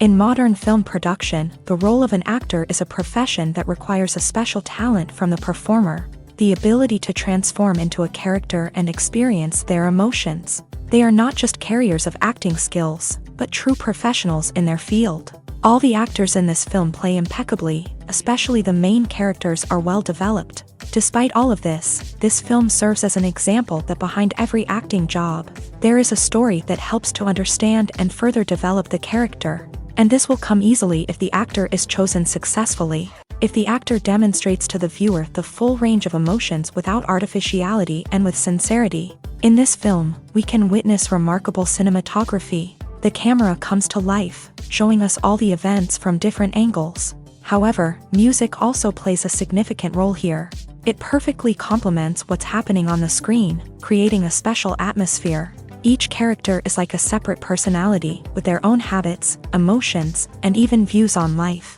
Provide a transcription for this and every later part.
In modern film production, the role of an actor is a profession that requires a special talent from the performer, the ability to transform into a character and experience their emotions. They are not just carriers of acting skills, but true professionals in their field. All the actors in this film play impeccably, especially the main characters are well developed. Despite all of this film serves as an example that behind every acting job, there is a story that helps to understand and further develop the character. And this will come easily if the actor is chosen successfully. If the actor demonstrates to the viewer the full range of emotions without artificiality and with sincerity. In this film, we can witness remarkable cinematography. The camera comes to life, showing us all the events from different angles. However, music also plays a significant role here. It perfectly complements what's happening on the screen, creating a special atmosphere. Each character is like a separate personality, with their own habits, emotions, and even views on life.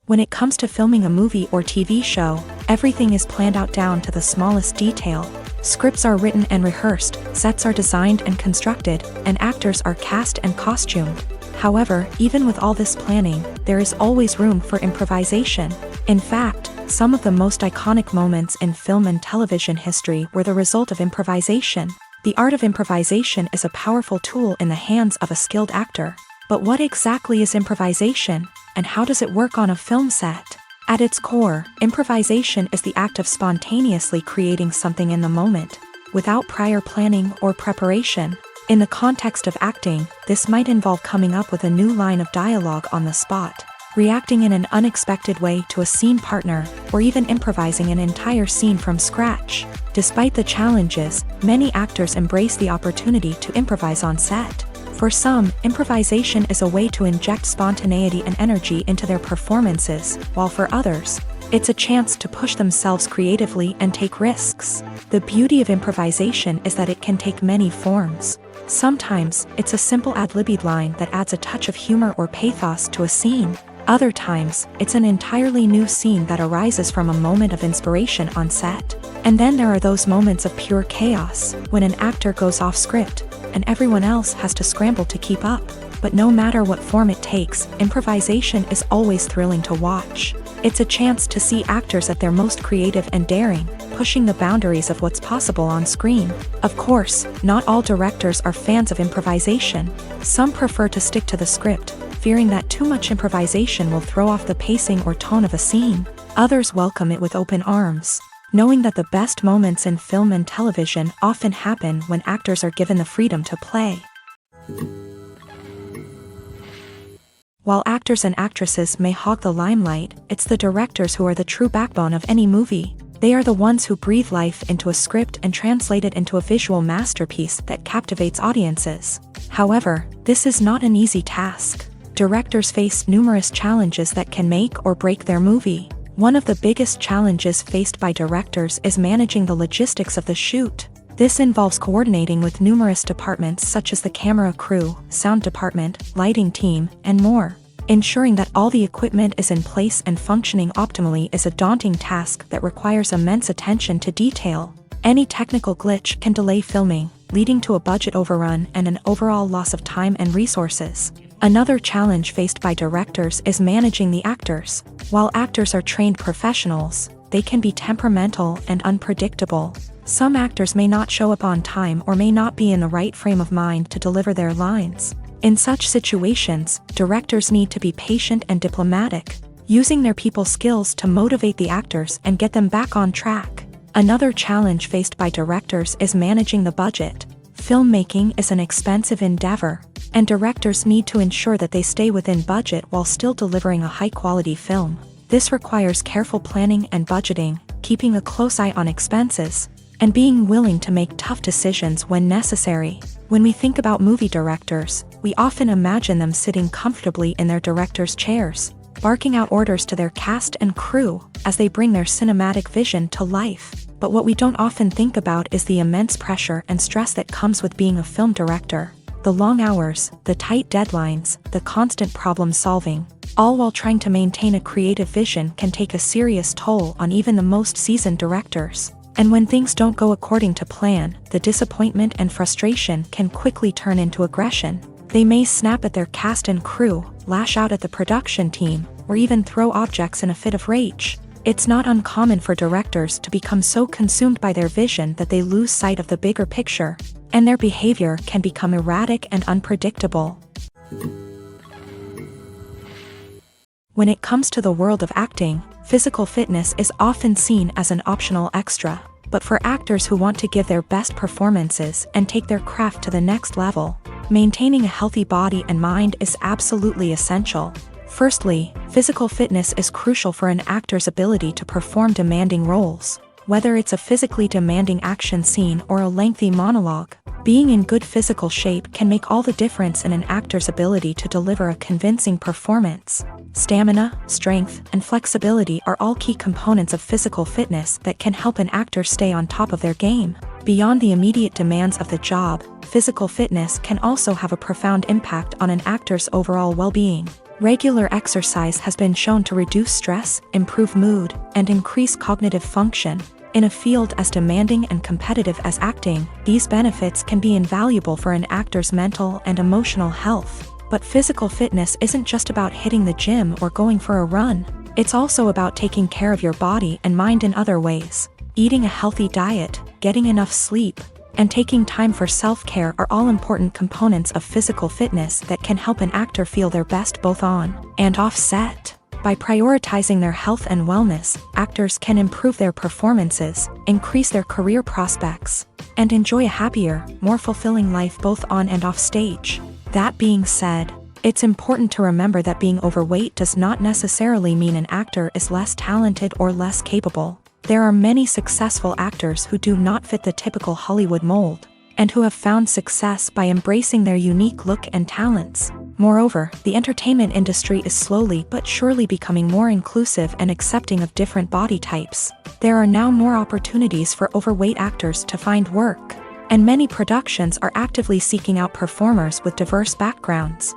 When it comes to filming a movie or TV show, everything is planned out down to the smallest detail. Scripts are written and rehearsed, sets are designed and constructed, and actors are cast and costumed. However, even with all this planning, there is always room for improvisation. In fact, some of the most iconic moments in film and television history were the result of improvisation. The art of improvisation is a powerful tool in the hands of a skilled actor. But what exactly is improvisation, and how does it work on a film set? At its core, improvisation is the act of spontaneously creating something in the moment, without prior planning or preparation. In the context of acting, this might involve coming up with a new line of dialogue on the spot, reacting in an unexpected way to a scene partner, or even improvising an entire scene from scratch. Despite the challenges, many actors embrace the opportunity to improvise on set. For some, improvisation is a way to inject spontaneity and energy into their performances, while for others, it's a chance to push themselves creatively and take risks. The beauty of improvisation is that it can take many forms. Sometimes, it's a simple ad-libbed line that adds a touch of humor or pathos to a scene. Other times, it's an entirely new scene that arises from a moment of inspiration on set. And then there are those moments of pure chaos, when an actor goes off script, and everyone else has to scramble to keep up. But no matter what form it takes, improvisation is always thrilling to watch. It's a chance to see actors at their most creative and daring, pushing the boundaries of what's possible on screen. Of course, not all directors are fans of improvisation. Some prefer to stick to the script, fearing that too much improvisation will throw off the pacing or tone of a scene. Others welcome it with open arms, knowing that the best moments in film and television often happen when actors are given the freedom to play. While actors and actresses may hog the limelight, it's the directors who are the true backbone of any movie. They are the ones who breathe life into a script and translate it into a visual masterpiece that captivates audiences. However, this is not an easy task. Directors face numerous challenges that can make or break their movie. One of the biggest challenges faced by directors is managing the logistics of the shoot. This involves coordinating with numerous departments such as the camera crew, sound department, lighting team, and more. Ensuring that all the equipment is in place and functioning optimally is a daunting task that requires immense attention to detail. Any technical glitch can delay filming, leading to a budget overrun and an overall loss of time and resources. Another challenge faced by directors is managing the actors. While actors are trained professionals, they can be temperamental and unpredictable. Some actors may not show up on time or may not be in the right frame of mind to deliver their lines. In such situations, directors need to be patient and diplomatic, using their people skills to motivate the actors and get them back on track. Another challenge faced by directors is managing the budget. Filmmaking is an expensive endeavor, and directors need to ensure that they stay within budget while still delivering a high-quality film. This requires careful planning and budgeting, keeping a close eye on expenses, and being willing to make tough decisions when necessary. When we think about movie directors, we often imagine them sitting comfortably in their director's chairs, barking out orders to their cast and crew as they bring their cinematic vision to life. But what we don't often think about is the immense pressure and stress that comes with being a film director. The long hours, the tight deadlines, the constant problem solving, all while trying to maintain a creative vision can take a serious toll on even the most seasoned directors. And when things don't go according to plan, the disappointment and frustration can quickly turn into aggression. They may snap at their cast and crew, lash out at the production team, or even throw objects in a fit of rage. It's not uncommon for directors to become so consumed by their vision that they lose sight of the bigger picture, and their behavior can become erratic and unpredictable. When it comes to the world of acting, physical fitness is often seen as an optional extra. But for actors who want to give their best performances and take their craft to the next level, maintaining a healthy body and mind is absolutely essential. Firstly, physical fitness is crucial for an actor's ability to perform demanding roles. Whether it's a physically demanding action scene or a lengthy monologue, being in good physical shape can make all the difference in an actor's ability to deliver a convincing performance. Stamina, strength, and flexibility are all key components of physical fitness that can help an actor stay on top of their game. Beyond the immediate demands of the job, physical fitness can also have a profound impact on an actor's overall well-being. Regular exercise has been shown to reduce stress, improve mood, and increase cognitive function. In a field as demanding and competitive as acting, these benefits can be invaluable for an actor's mental and emotional health. But physical fitness isn't just about hitting the gym or going for a run. It's also about taking care of your body and mind in other ways. Eating a healthy diet, getting enough sleep, and taking time for self-care are all important components of physical fitness that can help an actor feel their best both on and off set. By prioritizing their health and wellness, actors can improve their performances, increase their career prospects, and enjoy a happier, more fulfilling life both on and off stage. That being said, it's important to remember that being overweight does not necessarily mean an actor is less talented or less capable. There are many successful actors who do not fit the typical Hollywood mold, and who have found success by embracing their unique look and talents. Moreover, the entertainment industry is slowly but surely becoming more inclusive and accepting of different body types. There are now more opportunities for overweight actors to find work, and many productions are actively seeking out performers with diverse backgrounds.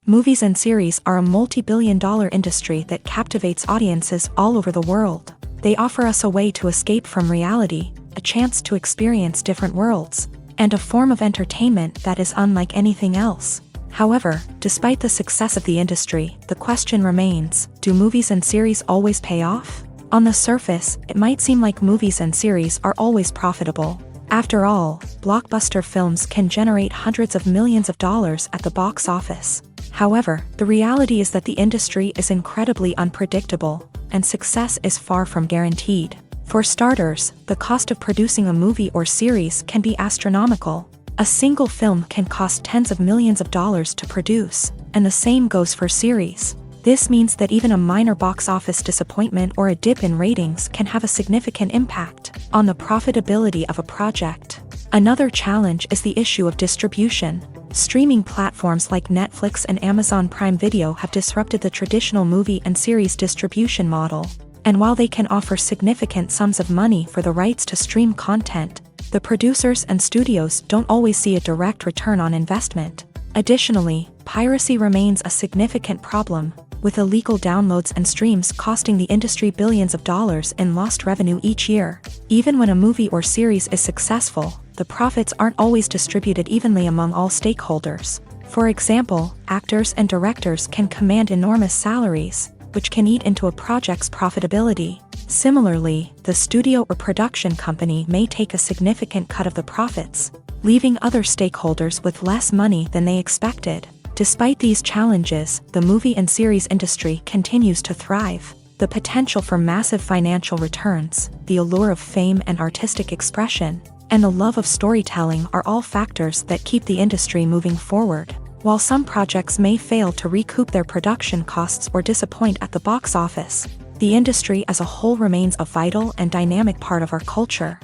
Movies and series are a multi-billion-dollar industry that captivates audiences all over the world. They offer us a way to escape from reality, a chance to experience different worlds, and a form of entertainment that is unlike anything else. However, despite the success of the industry, the question remains, do movies and series always pay off? On the surface, it might seem like movies and series are always profitable. After all, blockbuster films can generate hundreds of millions of dollars at the box office. However, the reality is that the industry is incredibly unpredictable, and success is far from guaranteed. For starters, the cost of producing a movie or series can be astronomical. A single film can cost tens of millions of dollars to produce, and the same goes for series. This means that even a minor box office disappointment or a dip in ratings can have a significant impact on the profitability of a project. Another challenge is the issue of distribution. Streaming platforms like Netflix and Amazon Prime Video have disrupted the traditional movie and series distribution model. And while they can offer significant sums of money for the rights to stream content, the producers and studios don't always see a direct return on investment. Additionally, piracy remains a significant problem, with illegal downloads and streams costing the industry billions of dollars in lost revenue each year. Even when a movie or series is successful, the profits aren't always distributed evenly among all stakeholders. For example, actors and directors can command enormous salaries, which can eat into a project's profitability. Similarly, the studio or production company may take a significant cut of the profits, leaving other stakeholders with less money than they expected. Despite these challenges, the movie and series industry continues to thrive. The potential for massive financial returns, the allure of fame and artistic expression, and the love of storytelling are all factors that keep the industry moving forward. While some projects may fail to recoup their production costs or disappoint at the box office, the industry as a whole remains a vital and dynamic part of our culture.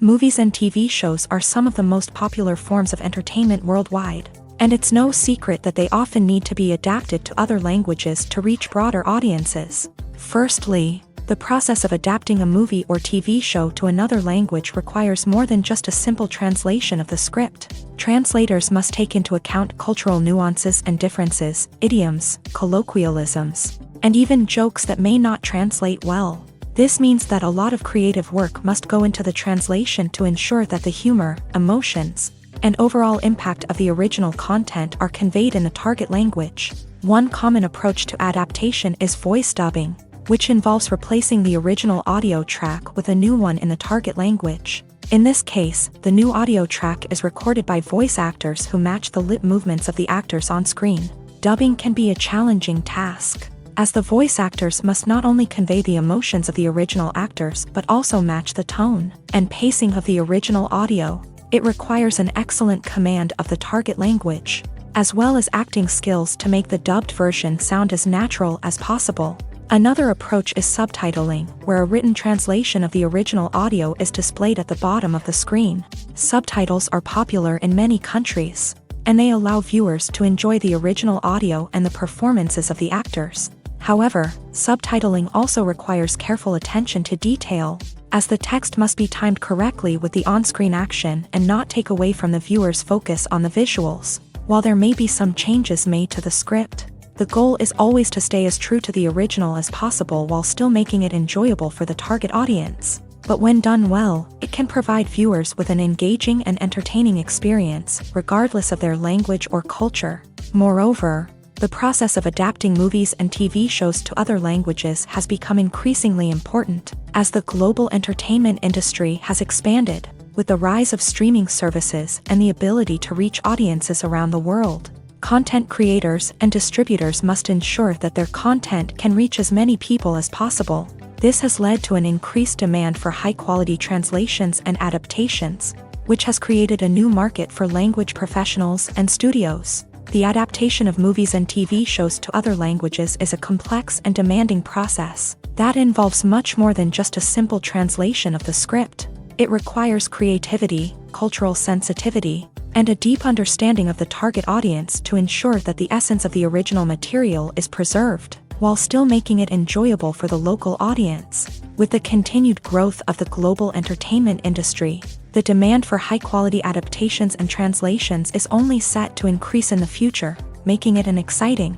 Movies and TV shows are some of the most popular forms of entertainment worldwide, and it's no secret that they often need to be adapted to other languages to reach broader audiences. Firstly, The process of adapting a movie or TV show to another language requires more than just a simple translation of the script. Translators must take into account cultural nuances and differences, idioms, colloquialisms, and even jokes that may not translate well. This means that a lot of creative work must go into the translation to ensure that the humor, emotions, and overall impact of the original content are conveyed in the target language. One common approach to adaptation is voice dubbing, which involves replacing the original audio track with a new one in the target language. In this case, the new audio track is recorded by voice actors who match the lip movements of the actors on screen. Dubbing can be a challenging task, as the voice actors must not only convey the emotions of the original actors but also match the tone and pacing of the original audio. It requires an excellent command of the target language, as well as acting skills to make the dubbed version sound as natural as possible. Another approach is subtitling, where a written translation of the original audio is displayed at the bottom of the screen. Subtitles are popular in many countries, and they allow viewers to enjoy the original audio and the performances of the actors. However, subtitling also requires careful attention to detail, as the text must be timed correctly with the on-screen action and not take away from the viewer's focus on the visuals. While there may be some changes made to the script, the goal is always to stay as true to the original as possible while still making it enjoyable for the target audience. But when done well, it can provide viewers with an engaging and entertaining experience, regardless of their language or culture. Moreover, the process of adapting movies and TV shows to other languages has become increasingly important, as the global entertainment industry has expanded, with the rise of streaming services and the ability to reach audiences around the world. Content creators and distributors must ensure that their content can reach as many people as possible. This has led to an increased demand for high-quality translations and adaptations, which has created a new market for language professionals and studios. The adaptation of movies and TV shows to other languages is a complex and demanding process that involves much more than just a simple translation of the script. It requires creativity, cultural sensitivity, and a deep understanding of the target audience to ensure that the essence of the original material is preserved, while still making it enjoyable for the local audience. With the continued growth of the global entertainment industry, the demand for high-quality adaptations and translations is only set to increase in the future, making it an exciting.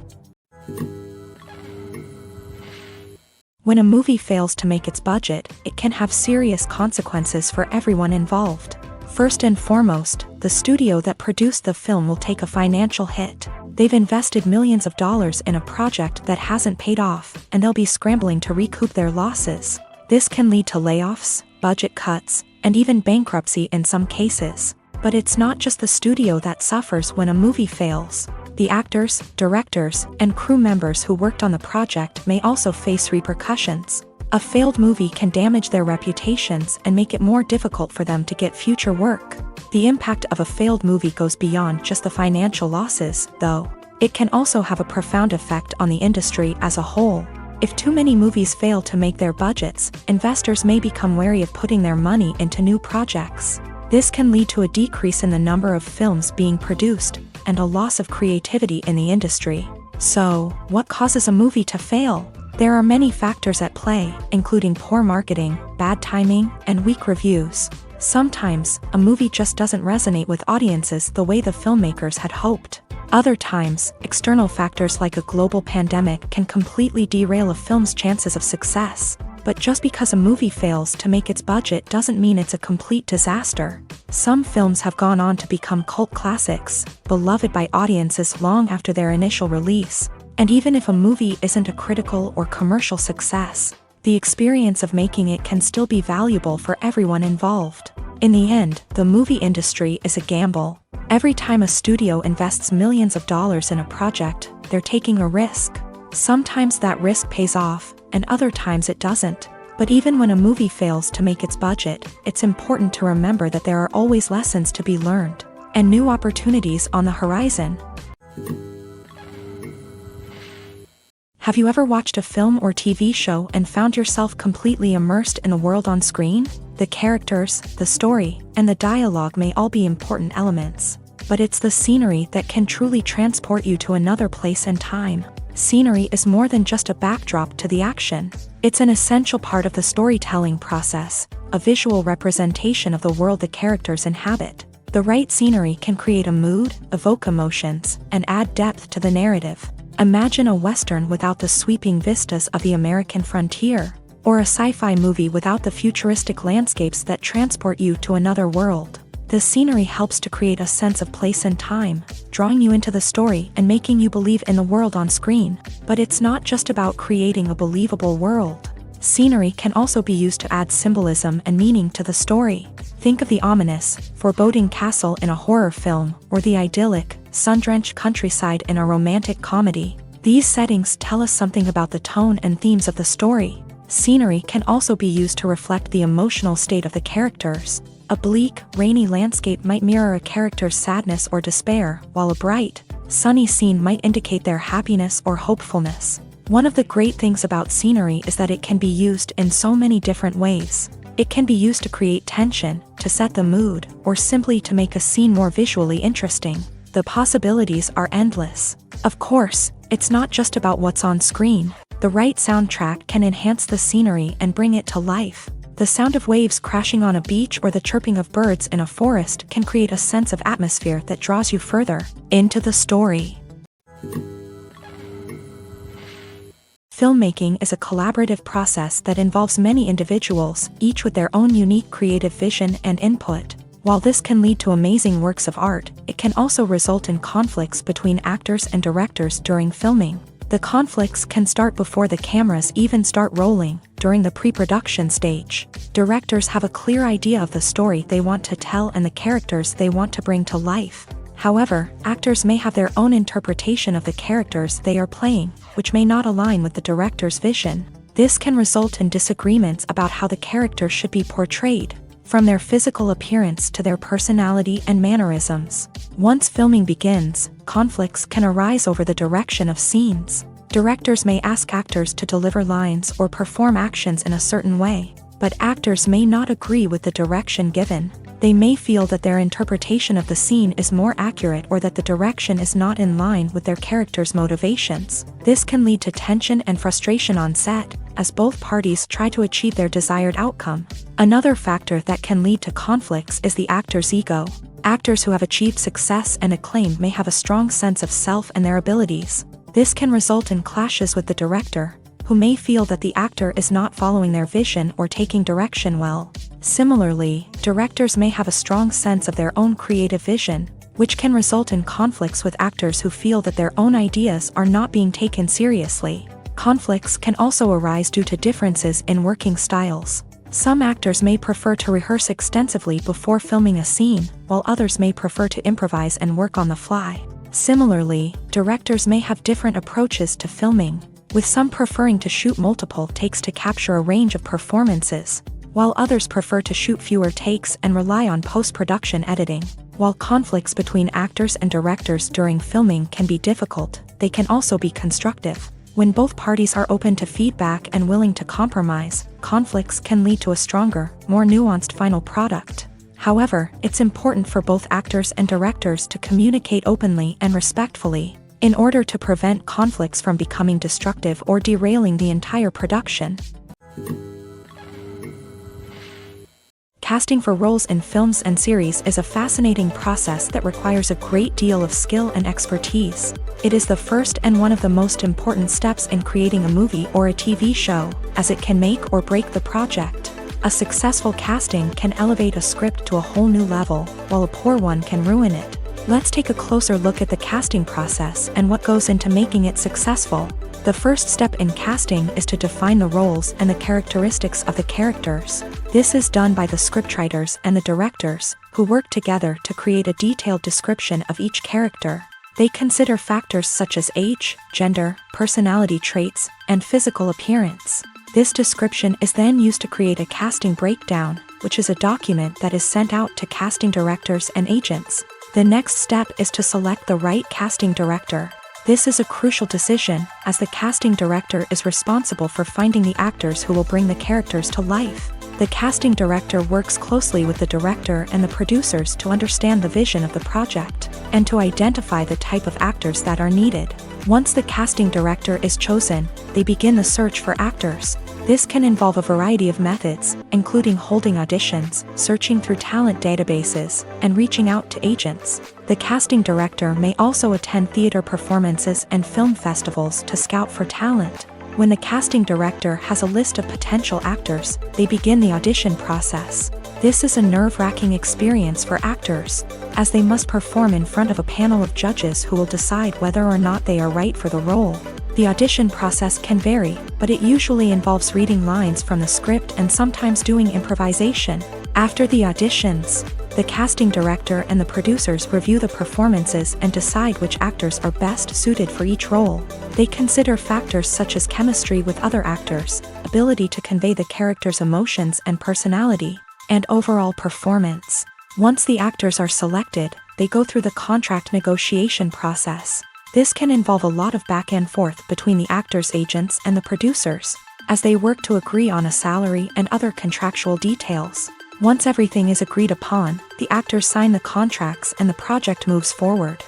When a movie fails to make its budget, it can have serious consequences for everyone involved. First and foremost, the studio that produced the film will take a financial hit. They've invested millions of dollars in a project that hasn't paid off, and they'll be scrambling to recoup their losses. This can lead to layoffs, budget cuts, and even bankruptcy in some cases. But it's not just the studio that suffers when a movie fails. The actors, directors, and crew members who worked on the project may also face repercussions. A failed movie can damage their reputations and make it more difficult for them to get future work. The impact of a failed movie goes beyond just the financial losses, though. It can also have a profound effect on the industry as a whole. If too many movies fail to make their budgets, investors may become wary of putting their money into new projects. This can lead to a decrease in the number of films being produced, and a loss of creativity in the industry. So, what causes a movie to fail? There are many factors at play, including poor marketing, bad timing, and weak reviews. Sometimes, a movie just doesn't resonate with audiences the way the filmmakers had hoped. Other times, external factors like a global pandemic can completely derail a film's chances of success. But just because a movie fails to make its budget doesn't mean it's a complete disaster. Some films have gone on to become cult classics, beloved by audiences long after their initial release. And even if a movie isn't a critical or commercial success, the experience of making it can still be valuable for everyone involved. In the end, the movie industry is a gamble. Every time a studio invests millions of dollars in a project, they're taking a risk. Sometimes that risk pays off, and other times it doesn't. But even when a movie fails to make its budget, it's important to remember that there are always lessons to be learned, and new opportunities on the horizon. Have you ever watched a film or TV show and found yourself completely immersed in the world on screen? The characters, the story, and the dialogue may all be important elements, but it's the scenery that can truly transport you to another place and time. Scenery is more than just a backdrop to the action. It's an essential part of the storytelling process, a visual representation of the world the characters inhabit. The right scenery can create a mood, evoke emotions, and add depth to the narrative. Imagine a Western without the sweeping vistas of the American frontier, or a sci-fi movie without the futuristic landscapes that transport you to another world. The scenery helps to create a sense of place and time, drawing you into the story and making you believe in the world on screen. But it's not just about creating a believable world. Scenery can also be used to add symbolism and meaning to the story. Think of the ominous, foreboding castle in a horror film, or the idyllic, sun-drenched countryside in a romantic comedy. These settings tell us something about the tone and themes of the story. Scenery can also be used to reflect the emotional state of the characters. A bleak, rainy landscape might mirror a character's sadness or despair, while a bright, sunny scene might indicate their happiness or hopefulness. One of the great things about scenery is that it can be used in so many different ways. It can be used to create tension, to set the mood, or simply to make a scene more visually interesting. The possibilities are endless. Of course, it's not just about what's on screen. The right soundtrack can enhance the scenery and bring it to life. The sound of waves crashing on a beach or the chirping of birds in a forest can create a sense of atmosphere that draws you further into the story. Filmmaking is a collaborative process that involves many individuals, each with their own unique creative vision and input. While this can lead to amazing works of art, it can also result in conflicts between actors and directors during filming. The conflicts can start before the cameras even start rolling, during the pre-production stage. Directors have a clear idea of the story they want to tell and the characters they want to bring to life. However, actors may have their own interpretation of the characters they are playing, which may not align with the director's vision. This can result in disagreements about how the characters should be portrayed, from their physical appearance to their personality and mannerisms. Once filming begins, conflicts can arise over the direction of scenes. Directors may ask actors to deliver lines or perform actions in a certain way, but actors may not agree with the direction given. They may feel that their interpretation of the scene is more accurate or that the direction is not in line with their character's motivations. This can lead to tension and frustration on set, as both parties try to achieve their desired outcome. Another factor that can lead to conflicts is the actor's ego. Actors who have achieved success and acclaim may have a strong sense of self and their abilities. This can result in clashes with the director, who may feel that the actor is not following their vision or taking direction well. Similarly, directors may have a strong sense of their own creative vision, which can result in conflicts with actors who feel that their own ideas are not being taken seriously. Conflicts can also arise due to differences in working styles. Some actors may prefer to rehearse extensively before filming a scene, while others may prefer to improvise and work on the fly. Similarly, directors may have different approaches to filming, with some preferring to shoot multiple takes to capture a range of performances, while others prefer to shoot fewer takes and rely on post-production editing. While conflicts between actors and directors during filming can be difficult, they can also be constructive. When both parties are open to feedback and willing to compromise, conflicts can lead to a stronger, more nuanced final product. However, it's important for both actors and directors to communicate openly and respectfully, in order to prevent conflicts from becoming destructive or derailing the entire production. Casting for roles in films and series is a fascinating process that requires a great deal of skill and expertise. It is the first and one of the most important steps in creating a movie or a TV show, as it can make or break the project. A successful casting can elevate a script to a whole new level, while a poor one can ruin it. Let's take a closer look at the casting process and what goes into making it successful. The first step in casting is to define the roles and the characteristics of the characters. This is done by the scriptwriters and the directors, who work together to create a detailed description of each character. They consider factors such as age, gender, personality traits, and physical appearance. This description is then used to create a casting breakdown, which is a document that is sent out to casting directors and agents. The next step is to select the right casting director. This is a crucial decision, as the casting director is responsible for finding the actors who will bring the characters to life. The casting director works closely with the director and the producers to understand the vision of the project, and to identify the type of actors that are needed. Once the casting director is chosen, they begin the search for actors. This can involve a variety of methods, including holding auditions, searching through talent databases, and reaching out to agents. The casting director may also attend theater performances and film festivals to scout for talent. When the casting director has a list of potential actors, they begin the audition process. This is a nerve-wracking experience for actors, as they must perform in front of a panel of judges who will decide whether or not they are right for the role. The audition process can vary, but it usually involves reading lines from the script and sometimes doing improvisation. After the auditions, the casting director and the producers review the performances and decide which actors are best suited for each role. They consider factors such as chemistry with other actors, ability to convey the character's emotions and personality, and overall performance. Once the actors are selected, they go through the contract negotiation process. This can involve a lot of back and forth between the actors' agents and the producers, as they work to agree on a salary and other contractual details. Once everything is agreed upon, the actors sign the contracts and the project moves forward.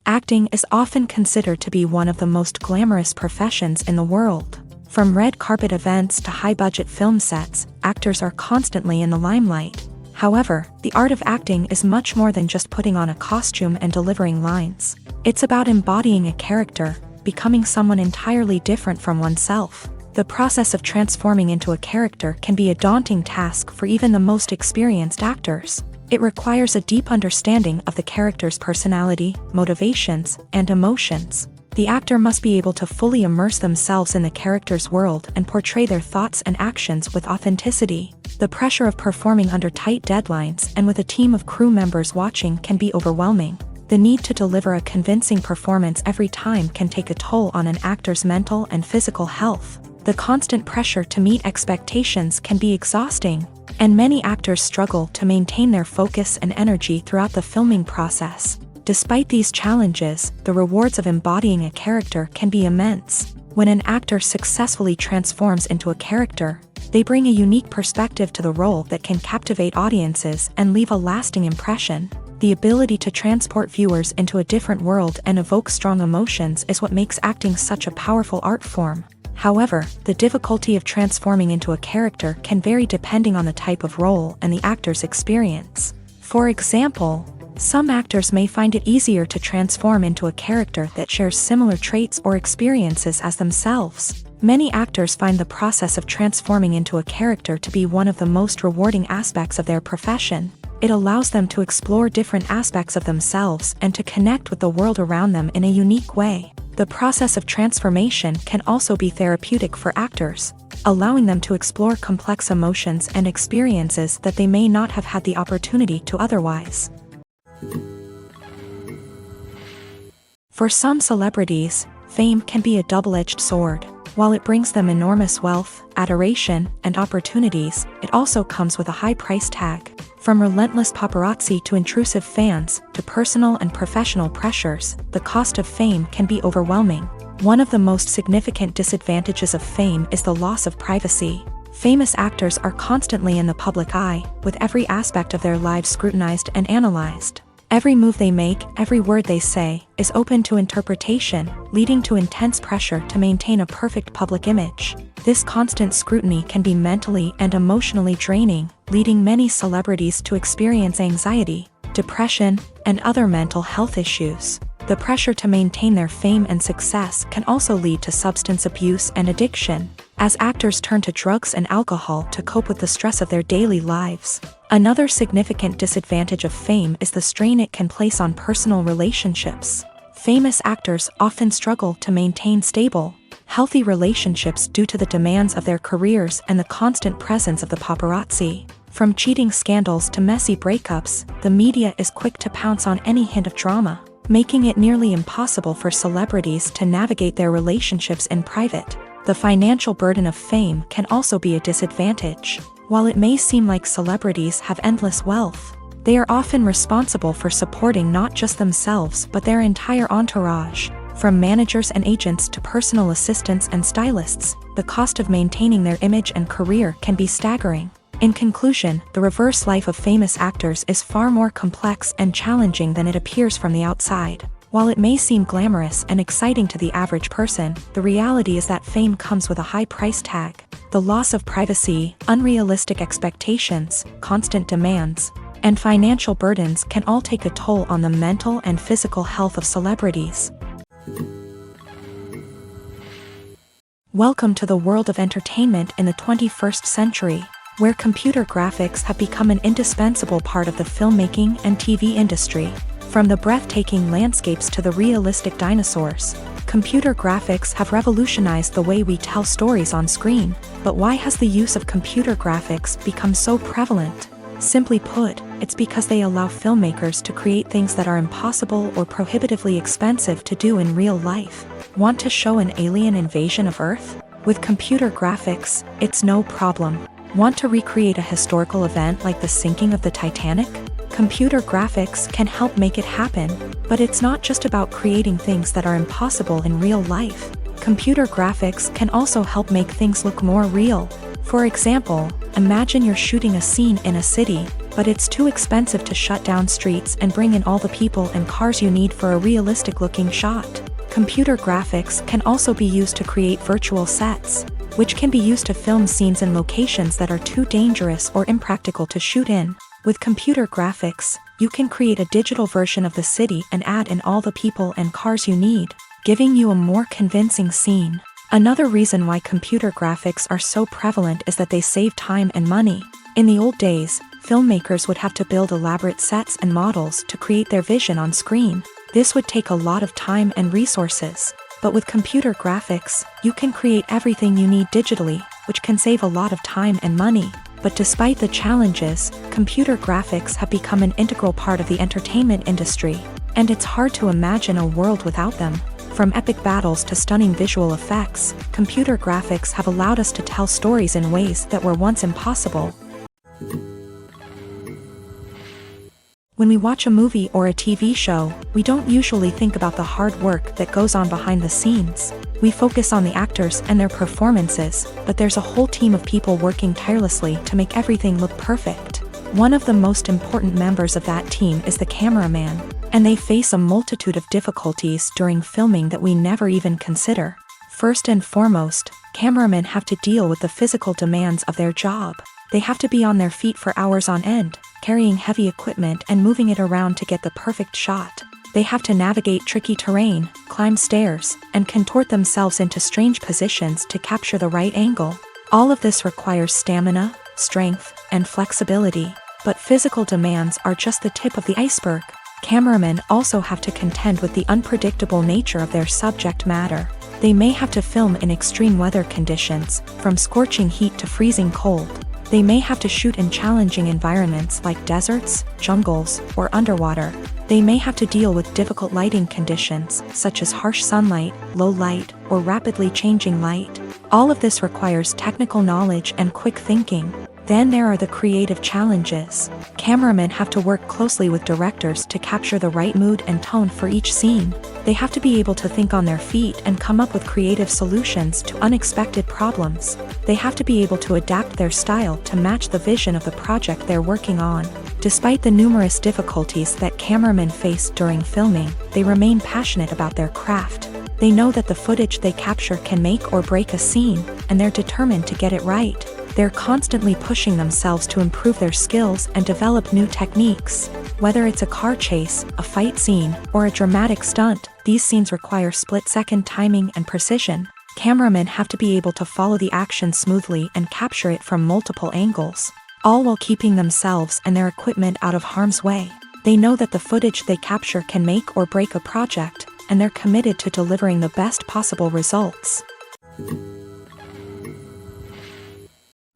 Acting is often considered to be one of the most glamorous professions in the world. From red carpet events to high-budget film sets, actors are constantly in the limelight. However, the art of acting is much more than just putting on a costume and delivering lines. It's about embodying a character, becoming someone entirely different from oneself. The process of transforming into a character can be a daunting task for even the most experienced actors. It requires a deep understanding of the character's personality, motivations, and emotions. The actor must be able to fully immerse themselves in the character's world and portray their thoughts and actions with authenticity. The pressure of performing under tight deadlines and with a team of crew members watching can be overwhelming. The need to deliver a convincing performance every time can take a toll on an actor's mental and physical health. The constant pressure to meet expectations can be exhausting, and many actors struggle to maintain their focus and energy throughout the filming process. Despite these challenges, the rewards of embodying a character can be immense. When an actor successfully transforms into a character, they bring a unique perspective to the role that can captivate audiences and leave a lasting impression. The ability to transport viewers into a different world and evoke strong emotions is what makes acting such a powerful art form. However, the difficulty of transforming into a character can vary depending on the type of role and the actor's experience. For example, some actors may find it easier to transform into a character that shares similar traits or experiences as themselves. Many actors find the process of transforming into a character to be one of the most rewarding aspects of their profession. It allows them to explore different aspects of themselves and to connect with the world around them in a unique way. The process of transformation can also be therapeutic for actors, allowing them to explore complex emotions and experiences that they may not have had the opportunity to otherwise. For some celebrities, fame can be a double-edged sword. While it brings them enormous wealth, adoration, and opportunities, it also comes with a high price tag. From relentless paparazzi to intrusive fans, to personal and professional pressures, the cost of fame can be overwhelming. One of the most significant disadvantages of fame is the loss of privacy. Famous actors are constantly in the public eye, with every aspect of their lives scrutinized and analyzed. Every move they make, every word they say, is open to interpretation, leading to intense pressure to maintain a perfect public image. This constant scrutiny can be mentally and emotionally draining, leading many celebrities to experience anxiety, depression, and other mental health issues. The pressure to maintain their fame and success can also lead to substance abuse and addiction, as actors turn to drugs and alcohol to cope with the stress of their daily lives. Another significant disadvantage of fame is the strain it can place on personal relationships. Famous actors often struggle to maintain stable, healthy relationships due to the demands of their careers and the constant presence of the paparazzi. From cheating scandals to messy breakups, the media is quick to pounce on any hint of drama, making it nearly impossible for celebrities to navigate their relationships in private. The financial burden of fame can also be a disadvantage. While it may seem like celebrities have endless wealth, they are often responsible for supporting not just themselves but their entire entourage. From managers and agents to personal assistants and stylists, the cost of maintaining their image and career can be staggering. In conclusion, the reverse life of famous actors is far more complex and challenging than it appears from the outside. While it may seem glamorous and exciting to the average person, the reality is that fame comes with a high price tag. The loss of privacy, unrealistic expectations, constant demands, and financial burdens can all take a toll on the mental and physical health of celebrities. Welcome to the world of entertainment in the 21st century, where computer graphics have become an indispensable part of the filmmaking and TV industry. From the breathtaking landscapes to the realistic dinosaurs, computer graphics have revolutionized the way we tell stories on screen. But why has the use of computer graphics become so prevalent? Simply put, it's because they allow filmmakers to create things that are impossible or prohibitively expensive to do in real life. Want to show an alien invasion of Earth? With computer graphics, it's no problem. Want to recreate a historical event like the sinking of the Titanic? Computer graphics can help make it happen, but it's not just about creating things that are impossible in real life. Computer graphics can also help make things look more real. For example, imagine you're shooting a scene in a city, but it's too expensive to shut down streets and bring in all the people and cars you need for a realistic-looking shot. Computer graphics can also be used to create virtual sets, which can be used to film scenes in locations that are too dangerous or impractical to shoot in. With computer graphics, you can create a digital version of the city and add in all the people and cars you need, giving you a more convincing scene. Another reason why computer graphics are so prevalent is that they save time and money. In the old days, filmmakers would have to build elaborate sets and models to create their vision on screen. This would take a lot of time and resources. But with computer graphics, you can create everything you need digitally, which can save a lot of time and money. But despite the challenges, computer graphics have become an integral part of the entertainment industry, and it's hard to imagine a world without them. From epic battles to stunning visual effects, computer graphics have allowed us to tell stories in ways that were once impossible. When we watch a movie or a TV show, we don't usually think about the hard work that goes on behind the scenes. We focus on the actors and their performances, but there's a whole team of people working tirelessly to make everything look perfect. One of the most important members of that team is the cameraman, and they face a multitude of difficulties during filming that we never even consider. First and foremost, cameramen have to deal with the physical demands of their job. They have to be on their feet for hours on end, carrying heavy equipment and moving it around to get the perfect shot. They have to navigate tricky terrain, climb stairs, and contort themselves into strange positions to capture the right angle. All of this requires stamina, strength, and flexibility. But physical demands are just the tip of the iceberg. Cameramen also have to contend with the unpredictable nature of their subject matter. They may have to film in extreme weather conditions, from scorching heat to freezing cold. They may have to shoot in challenging environments like deserts, jungles, or underwater. They may have to deal with difficult lighting conditions, such as harsh sunlight, low light, or rapidly changing light. All of this requires technical knowledge and quick thinking. Then there are the creative challenges. Cameramen have to work closely with directors to capture the right mood and tone for each scene. They have to be able to think on their feet and come up with creative solutions to unexpected problems. They have to be able to adapt their style to match the vision of the project they're working on. Despite the numerous difficulties that cameramen face during filming, they remain passionate about their craft. They know that the footage they capture can make or break a scene, and they're determined to get it right. They're constantly pushing themselves to improve their skills and develop new techniques. Whether it's a car chase, a fight scene, or a dramatic stunt, these scenes require split-second timing and precision. Cameramen have to be able to follow the action smoothly and capture it from multiple angles, all while keeping themselves and their equipment out of harm's way. They know that the footage they capture can make or break a project, and they're committed to delivering the best possible results.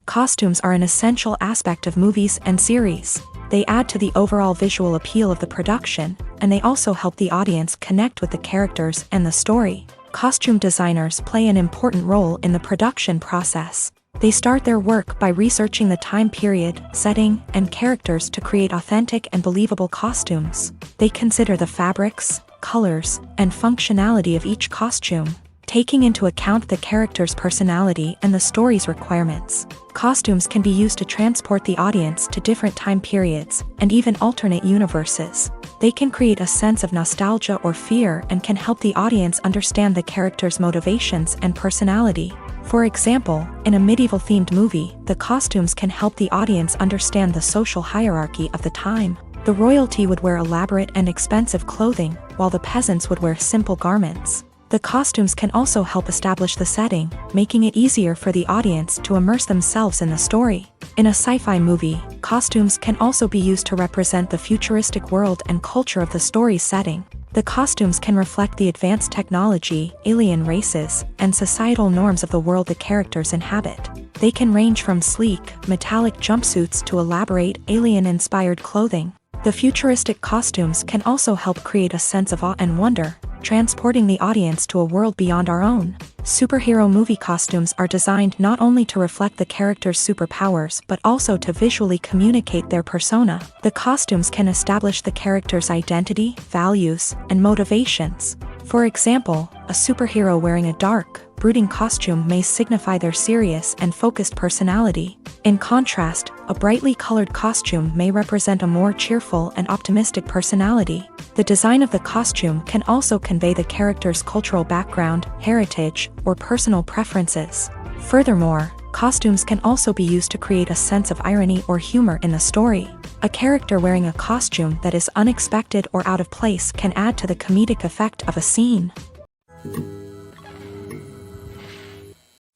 Costumes are an essential aspect of movies and series. They add to the overall visual appeal of the production, and they also help the audience connect with the characters and the story. Costume designers play an important role in the production process. They start their work by researching the time period, setting, and characters to create authentic and believable costumes. They consider the fabrics, colors, and functionality of each costume. taking into account the character's personality and the story's requirements. Costumes can be used to transport the audience to different time periods, and even alternate universes. They can create a sense of nostalgia or fear and can help the audience understand the character's motivations and personality. For example, in a medieval-themed movie, the costumes can help the audience understand the social hierarchy of the time. The royalty would wear elaborate and expensive clothing, while the peasants would wear simple garments. The costumes can also help establish the setting, making it easier for the audience to immerse themselves in the story. In a sci-fi movie, costumes can also be used to represent the futuristic world and culture of the story's setting. The costumes can reflect the advanced technology, alien races, and societal norms of the world the characters inhabit. They can range from sleek, metallic jumpsuits to elaborate, alien-inspired clothing. The futuristic costumes can also help create a sense of awe and wonder, transporting the audience to a world beyond our own. Superhero movie costumes are designed not only to reflect the character's superpowers but also to visually communicate their persona. The costumes can establish the character's identity, values, and motivations. For example, a superhero wearing a dark, brooding costume may signify their serious and focused personality. In contrast, a brightly colored costume may represent a more cheerful and optimistic personality. The design of the costume can also convey the character's cultural background, heritage, or personal preferences. Furthermore, costumes can also be used to create a sense of irony or humor in the story. A character wearing a costume that is unexpected or out of place can add to the comedic effect of a scene.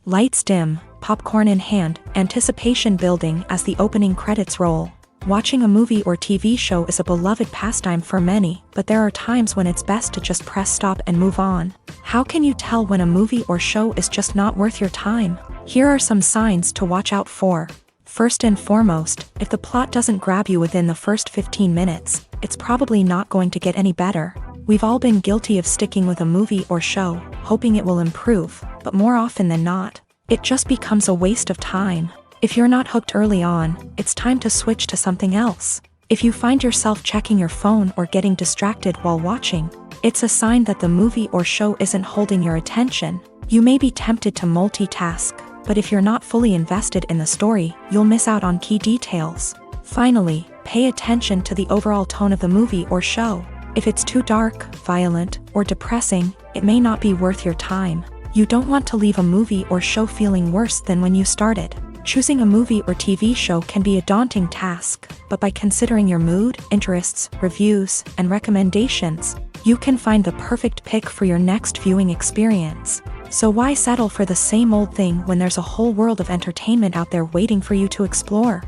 Lights dim, popcorn in hand, anticipation building as the opening credits roll. Watching a movie or TV show is a beloved pastime for many, but there are times when it's best to just press stop and move on. How can you tell when a movie or show is just not worth your time? Here are some signs to watch out for. First and foremost, if the plot doesn't grab you within the first 15 minutes, it's probably not going to get any better. We've all been guilty of sticking with a movie or show, hoping it will improve, but more often than not, it just becomes a waste of time. If you're not hooked early on, it's time to switch to something else. If you find yourself checking your phone or getting distracted while watching, it's a sign that the movie or show isn't holding your attention. You may be tempted to multitask, but if you're not fully invested in the story, you'll miss out on key details. Finally, pay attention to the overall tone of the movie or show. If it's too dark, violent, or depressing, it may not be worth your time. You don't want to leave a movie or show feeling worse than when you started. Choosing a movie or TV show can be a daunting task, but by considering your mood, interests, reviews, and recommendations, you can find the perfect pick for your next viewing experience. So why settle for the same old thing when there's a whole world of entertainment out there waiting for you to explore?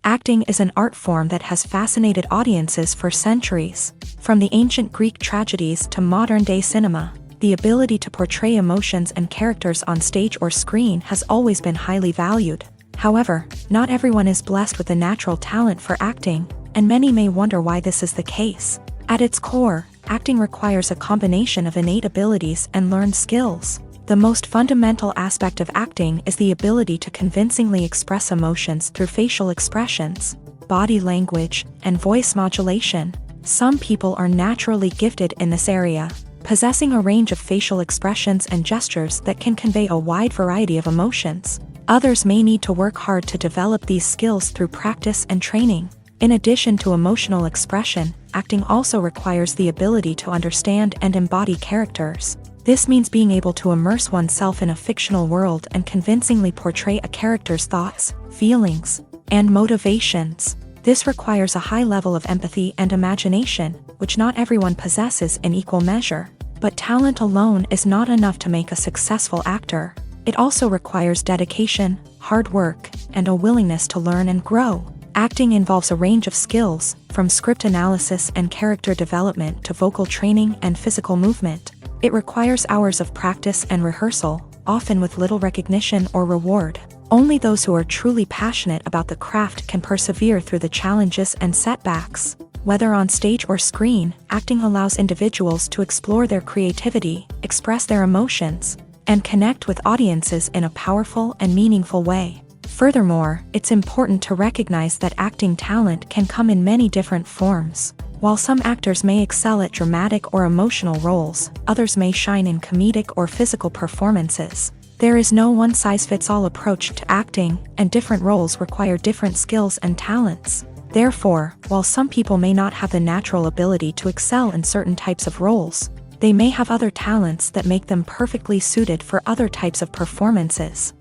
Acting is an art form that has fascinated audiences for centuries. From the ancient Greek tragedies to modern-day cinema, the ability to portray emotions and characters on stage or screen has always been highly valued. However, not everyone is blessed with a natural talent for acting, and many may wonder why this is the case. At its core, acting requires a combination of innate abilities and learned skills. The most fundamental aspect of acting is the ability to convincingly express emotions through facial expressions, body language, and voice modulation. Some people are naturally gifted in this area, possessing a range of facial expressions and gestures that can convey a wide variety of emotions. Others may need to work hard to develop these skills through practice and training. In addition to emotional expression, acting also requires the ability to understand and embody characters. This means being able to immerse oneself in a fictional world and convincingly portray a character's thoughts, feelings, and motivations. This requires a high level of empathy and imagination, which not everyone possesses in equal measure. But talent alone is not enough to make a successful actor. It also requires dedication, hard work, and a willingness to learn and grow. Acting involves a range of skills, from script analysis and character development to vocal training and physical movement. It requires hours of practice and rehearsal, often with little recognition or reward. Only those who are truly passionate about the craft can persevere through the challenges and setbacks. Whether on stage or screen, acting allows individuals to explore their creativity, express their emotions, and connect with audiences in a powerful and meaningful way. Furthermore, it's important to recognize that acting talent can come in many different forms. While some actors may excel at dramatic or emotional roles, others may shine in comedic or physical performances. There is no one-size-fits-all approach to acting, and different roles require different skills and talents. Therefore, while some people may not have the natural ability to excel in certain types of roles, they may have other talents that make them perfectly suited for other types of performances.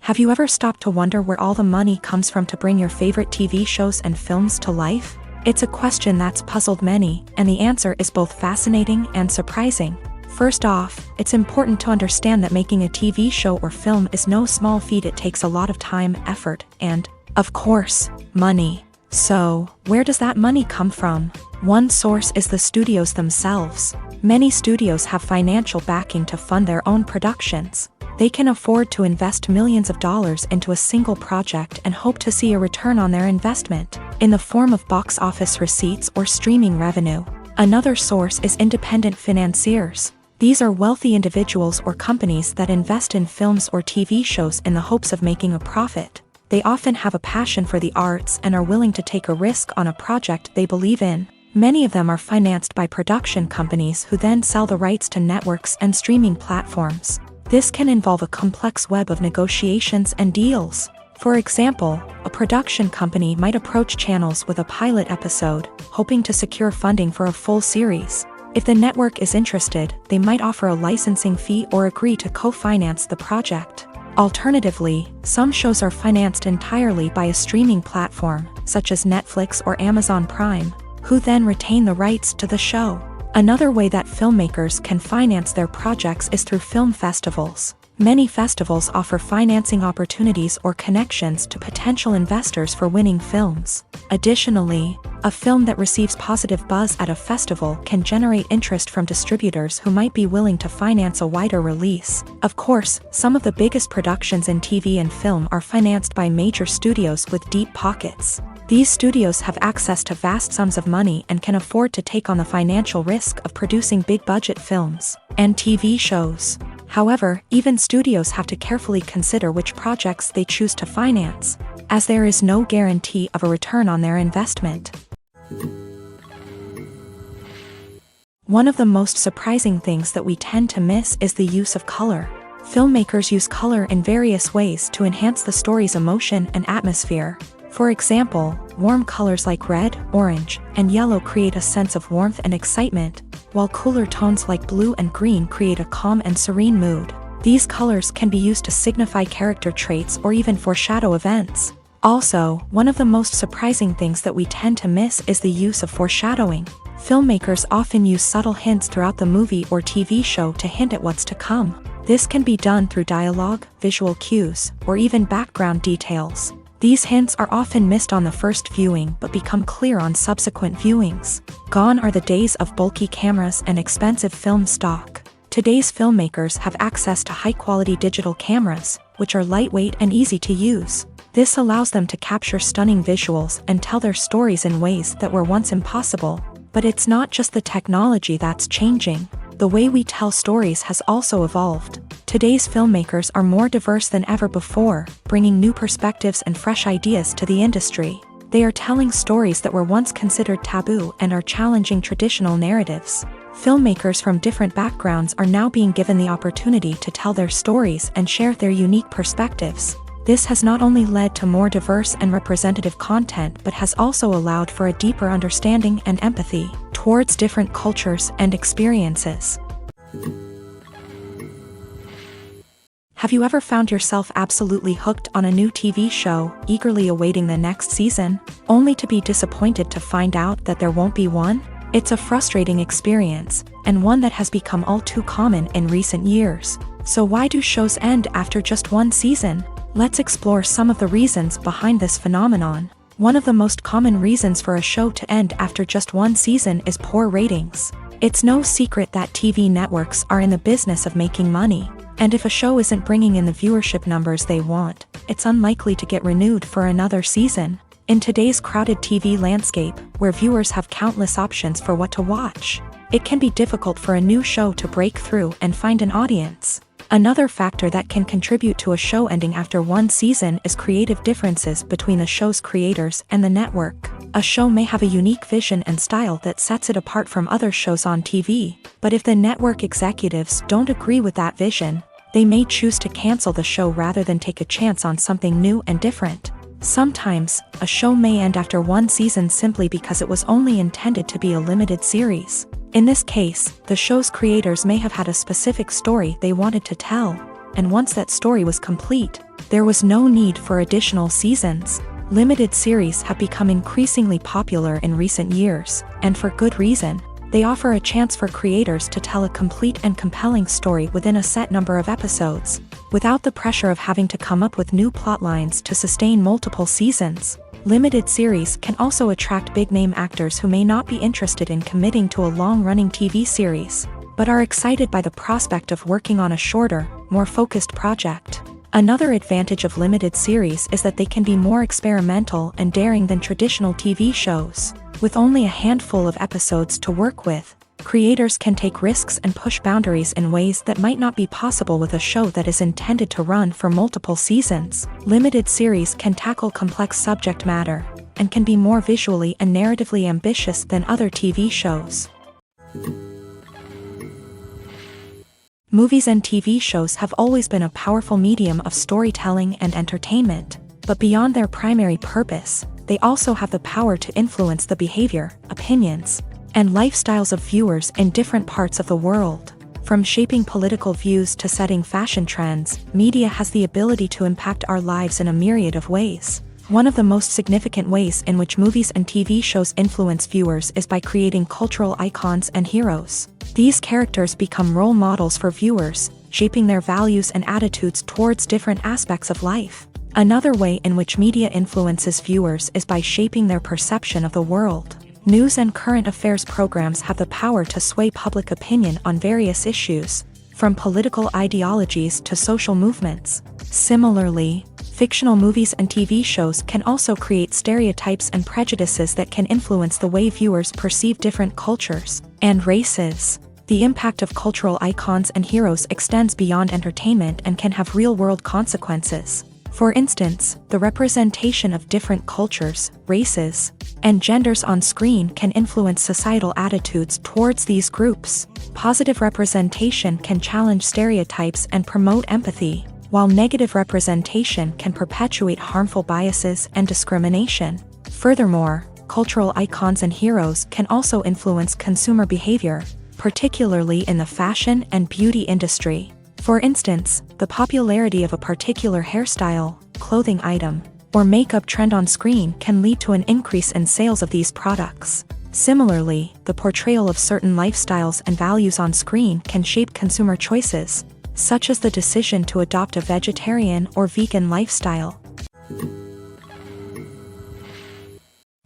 Have you ever stopped to wonder where all the money comes from to bring your favorite TV shows and films to life? It's a question that's puzzled many, and the answer is both fascinating and surprising. First off, it's important to understand that making a TV show or film is no small feat. It takes a lot of time, effort, and, of course, money. So, where does that money come from? One source is the studios themselves. Many studios have financial backing to fund their own productions. They can afford to invest millions of dollars into a single project and hope to see a return on their investment, in the form of box office receipts or streaming revenue. Another source is independent financiers. These are wealthy individuals or companies that invest in films or TV shows in the hopes of making a profit. They often have a passion for the arts and are willing to take a risk on a project they believe in. Many of them are financed by production companies who then sell the rights to networks and streaming platforms. This can involve a complex web of negotiations and deals. For example, a production company might approach channels with a pilot episode, hoping to secure funding for a full series. If the network is interested, they might offer a licensing fee or agree to co-finance the project. Alternatively, some shows are financed entirely by a streaming platform, such as Netflix or Amazon Prime, who then retain the rights to the show. Another way that filmmakers can finance their projects is through film festivals. Many festivals offer financing opportunities or connections to potential investors for winning films. Additionally, a film that receives positive buzz at a festival can generate interest from distributors who might be willing to finance a wider release. Of course, some of the biggest productions in TV and film are financed by major studios with deep pockets. These studios have access to vast sums of money and can afford to take on the financial risk of producing big-budget films and TV shows. However, even studios have to carefully consider which projects they choose to finance, as there is no guarantee of a return on their investment. One of the most surprising things that we tend to miss is the use of color. Filmmakers use color in various ways to enhance the story's emotion and atmosphere. For example, warm colors like red, orange, and yellow create a sense of warmth and excitement, while cooler tones like blue and green create a calm and serene mood. These colors can be used to signify character traits or even foreshadow events. Also, one of the most surprising things that we tend to miss is the use of foreshadowing. Filmmakers often use subtle hints throughout the movie or TV show to hint at what's to come. This can be done through dialogue, visual cues, or even background details. These hints are often missed on the first viewing but become clear on subsequent viewings. Gone are the days of bulky cameras and expensive film stock. Today's filmmakers have access to high-quality digital cameras, which are lightweight and easy to use. This allows them to capture stunning visuals and tell their stories in ways that were once impossible. But it's not just the technology that's changing. The way we tell stories has also evolved. Today's filmmakers are more diverse than ever before, bringing new perspectives and fresh ideas to the industry. They are telling stories that were once considered taboo and are challenging traditional narratives. Filmmakers from different backgrounds are now being given the opportunity to tell their stories and share their unique perspectives. This has not only led to more diverse and representative content but has also allowed for a deeper understanding and empathy towards different cultures and experiences. Have you ever found yourself absolutely hooked on a new TV show, eagerly awaiting the next season, only to be disappointed to find out that there won't be one? It's a frustrating experience, and one that has become all too common in recent years. So why do shows end after just one season? Let's explore some of the reasons behind this phenomenon. One of the most common reasons for a show to end after just one season is poor ratings. It's no secret that TV networks are in the business of making money, and if a show isn't bringing in the viewership numbers they want, it's unlikely to get renewed for another season. In today's crowded TV landscape, where viewers have countless options for what to watch, it can be difficult for a new show to break through and find an audience. Another factor that can contribute to a show ending after one season is creative differences between the show's creators and the network. A show may have a unique vision and style that sets it apart from other shows on TV, but if the network executives don't agree with that vision, they may choose to cancel the show rather than take a chance on something new and different. Sometimes, a show may end after one season simply because it was only intended to be a limited series. In this case, the show's creators may have had a specific story they wanted to tell, and once that story was complete, there was no need for additional seasons. Limited series have become increasingly popular in recent years, and for good reason. They offer a chance for creators to tell a complete and compelling story within a set number of episodes, without the pressure of having to come up with new plotlines to sustain multiple seasons. Limited series can also attract big-name actors who may not be interested in committing to a long-running TV series, but are excited by the prospect of working on a shorter, more focused project. Another advantage of limited series is that they can be more experimental and daring than traditional TV shows. With only a handful of episodes to work with, creators can take risks and push boundaries in ways that might not be possible with a show that is intended to run for multiple seasons. Limited series can tackle complex subject matter, and can be more visually and narratively ambitious than other TV shows. Movies and TV shows have always been a powerful medium of storytelling and entertainment, but beyond their primary purpose, they also have the power to influence the behavior, opinions, and lifestyles of viewers in different parts of the world. From shaping political views to setting fashion trends, media has the ability to impact our lives in a myriad of ways. One of the most significant ways in which movies and TV shows influence viewers is by creating cultural icons and heroes. These characters become role models for viewers, shaping their values and attitudes towards different aspects of life. Another way in which media influences viewers is by shaping their perception of the world. News and current affairs programs have the power to sway public opinion on various issues, from political ideologies to social movements. Similarly, fictional movies and TV shows can also create stereotypes and prejudices that can influence the way viewers perceive different cultures and races. The impact of cultural icons and heroes extends beyond entertainment and can have real-world consequences. For instance, the representation of different cultures, races, and genders on screen can influence societal attitudes towards these groups. Positive representation can challenge stereotypes and promote empathy, while negative representation can perpetuate harmful biases and discrimination. Furthermore, cultural icons and heroes can also influence consumer behavior, particularly in the fashion and beauty industry. For instance, the popularity of a particular hairstyle, clothing item, or makeup trend on screen can lead to an increase in sales of these products. Similarly, the portrayal of certain lifestyles and values on screen can shape consumer choices, such as the decision to adopt a vegetarian or vegan lifestyle.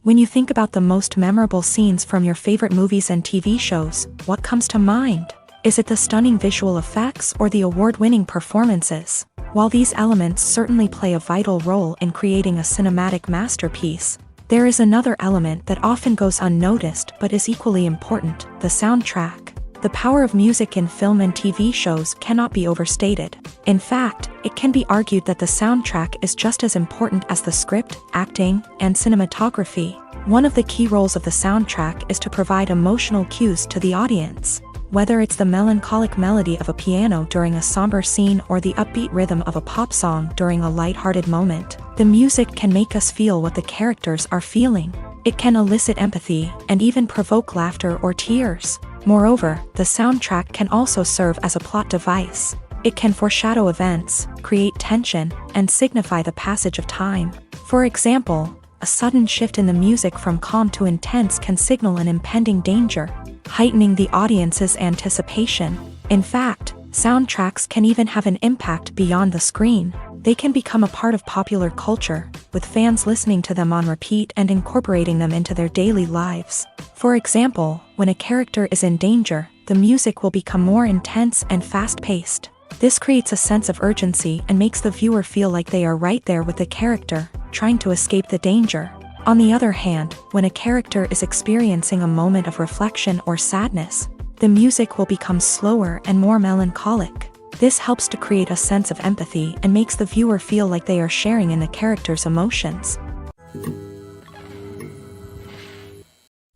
When you think about the most memorable scenes from your favorite movies and TV shows, what comes to mind? Is it the stunning visual effects or the award-winning performances? While these elements certainly play a vital role in creating a cinematic masterpiece, there is another element that often goes unnoticed but is equally important: the soundtrack. The power of music in film and TV shows cannot be overstated. In fact, it can be argued that the soundtrack is just as important as the script, acting, and cinematography. One of the key roles of the soundtrack is to provide emotional cues to the audience. Whether it's the melancholic melody of a piano during a somber scene or the upbeat rhythm of a pop song during a lighthearted moment, the music can make us feel what the characters are feeling. It can elicit empathy and even provoke laughter or tears. Moreover, the soundtrack can also serve as a plot device. It can foreshadow events, create tension, and signify the passage of time. For example, a sudden shift in the music from calm to intense can signal an impending danger, heightening the audience's anticipation. In fact, soundtracks can even have an impact beyond the screen. They can become a part of popular culture, with fans listening to them on repeat and incorporating them into their daily lives. For example, when a character is in danger, the music will become more intense and fast-paced. This creates a sense of urgency and makes the viewer feel like they are right there with the character, trying to escape the danger. On the other hand, when a character is experiencing a moment of reflection or sadness, the music will become slower and more melancholic. This helps to create a sense of empathy and makes the viewer feel like they are sharing in the character's emotions.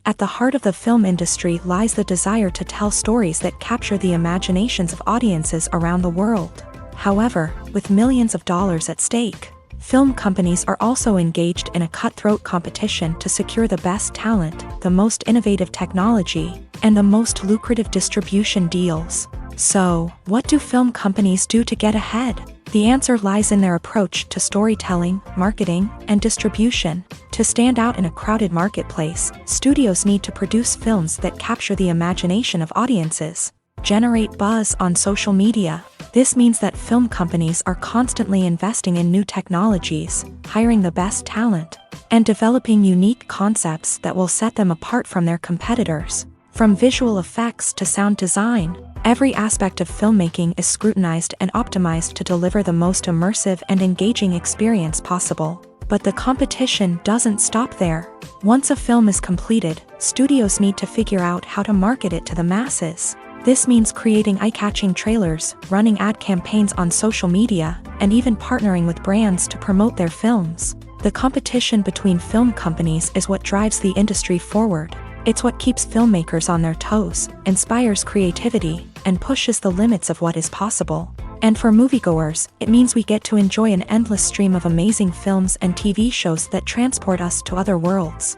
At the heart of the film industry lies the desire to tell stories that capture the imaginations of audiences around the world. However, with millions of dollars at stake, film companies are also engaged in a cutthroat competition to secure the best talent, the most innovative technology, and the most lucrative distribution deals. So, what do film companies do to get ahead? The answer lies in their approach to storytelling, marketing, and distribution. To stand out in a crowded marketplace, studios need to produce films that capture the imagination of audiences, generate buzz on social media. This means that film companies are constantly investing in new technologies, hiring the best talent, and developing unique concepts that will set them apart from their competitors. From visual effects to sound design, every aspect of filmmaking is scrutinized and optimized to deliver the most immersive and engaging experience possible. But the competition doesn't stop there. Once a film is completed, studios need to figure out how to market it to the masses. This means creating eye-catching trailers, running ad campaigns on social media, and even partnering with brands to promote their films. The competition between film companies is what drives the industry forward. It's what keeps filmmakers on their toes, inspires creativity, and pushes the limits of what is possible. And for moviegoers, it means we get to enjoy an endless stream of amazing films and TV shows that transport us to other worlds.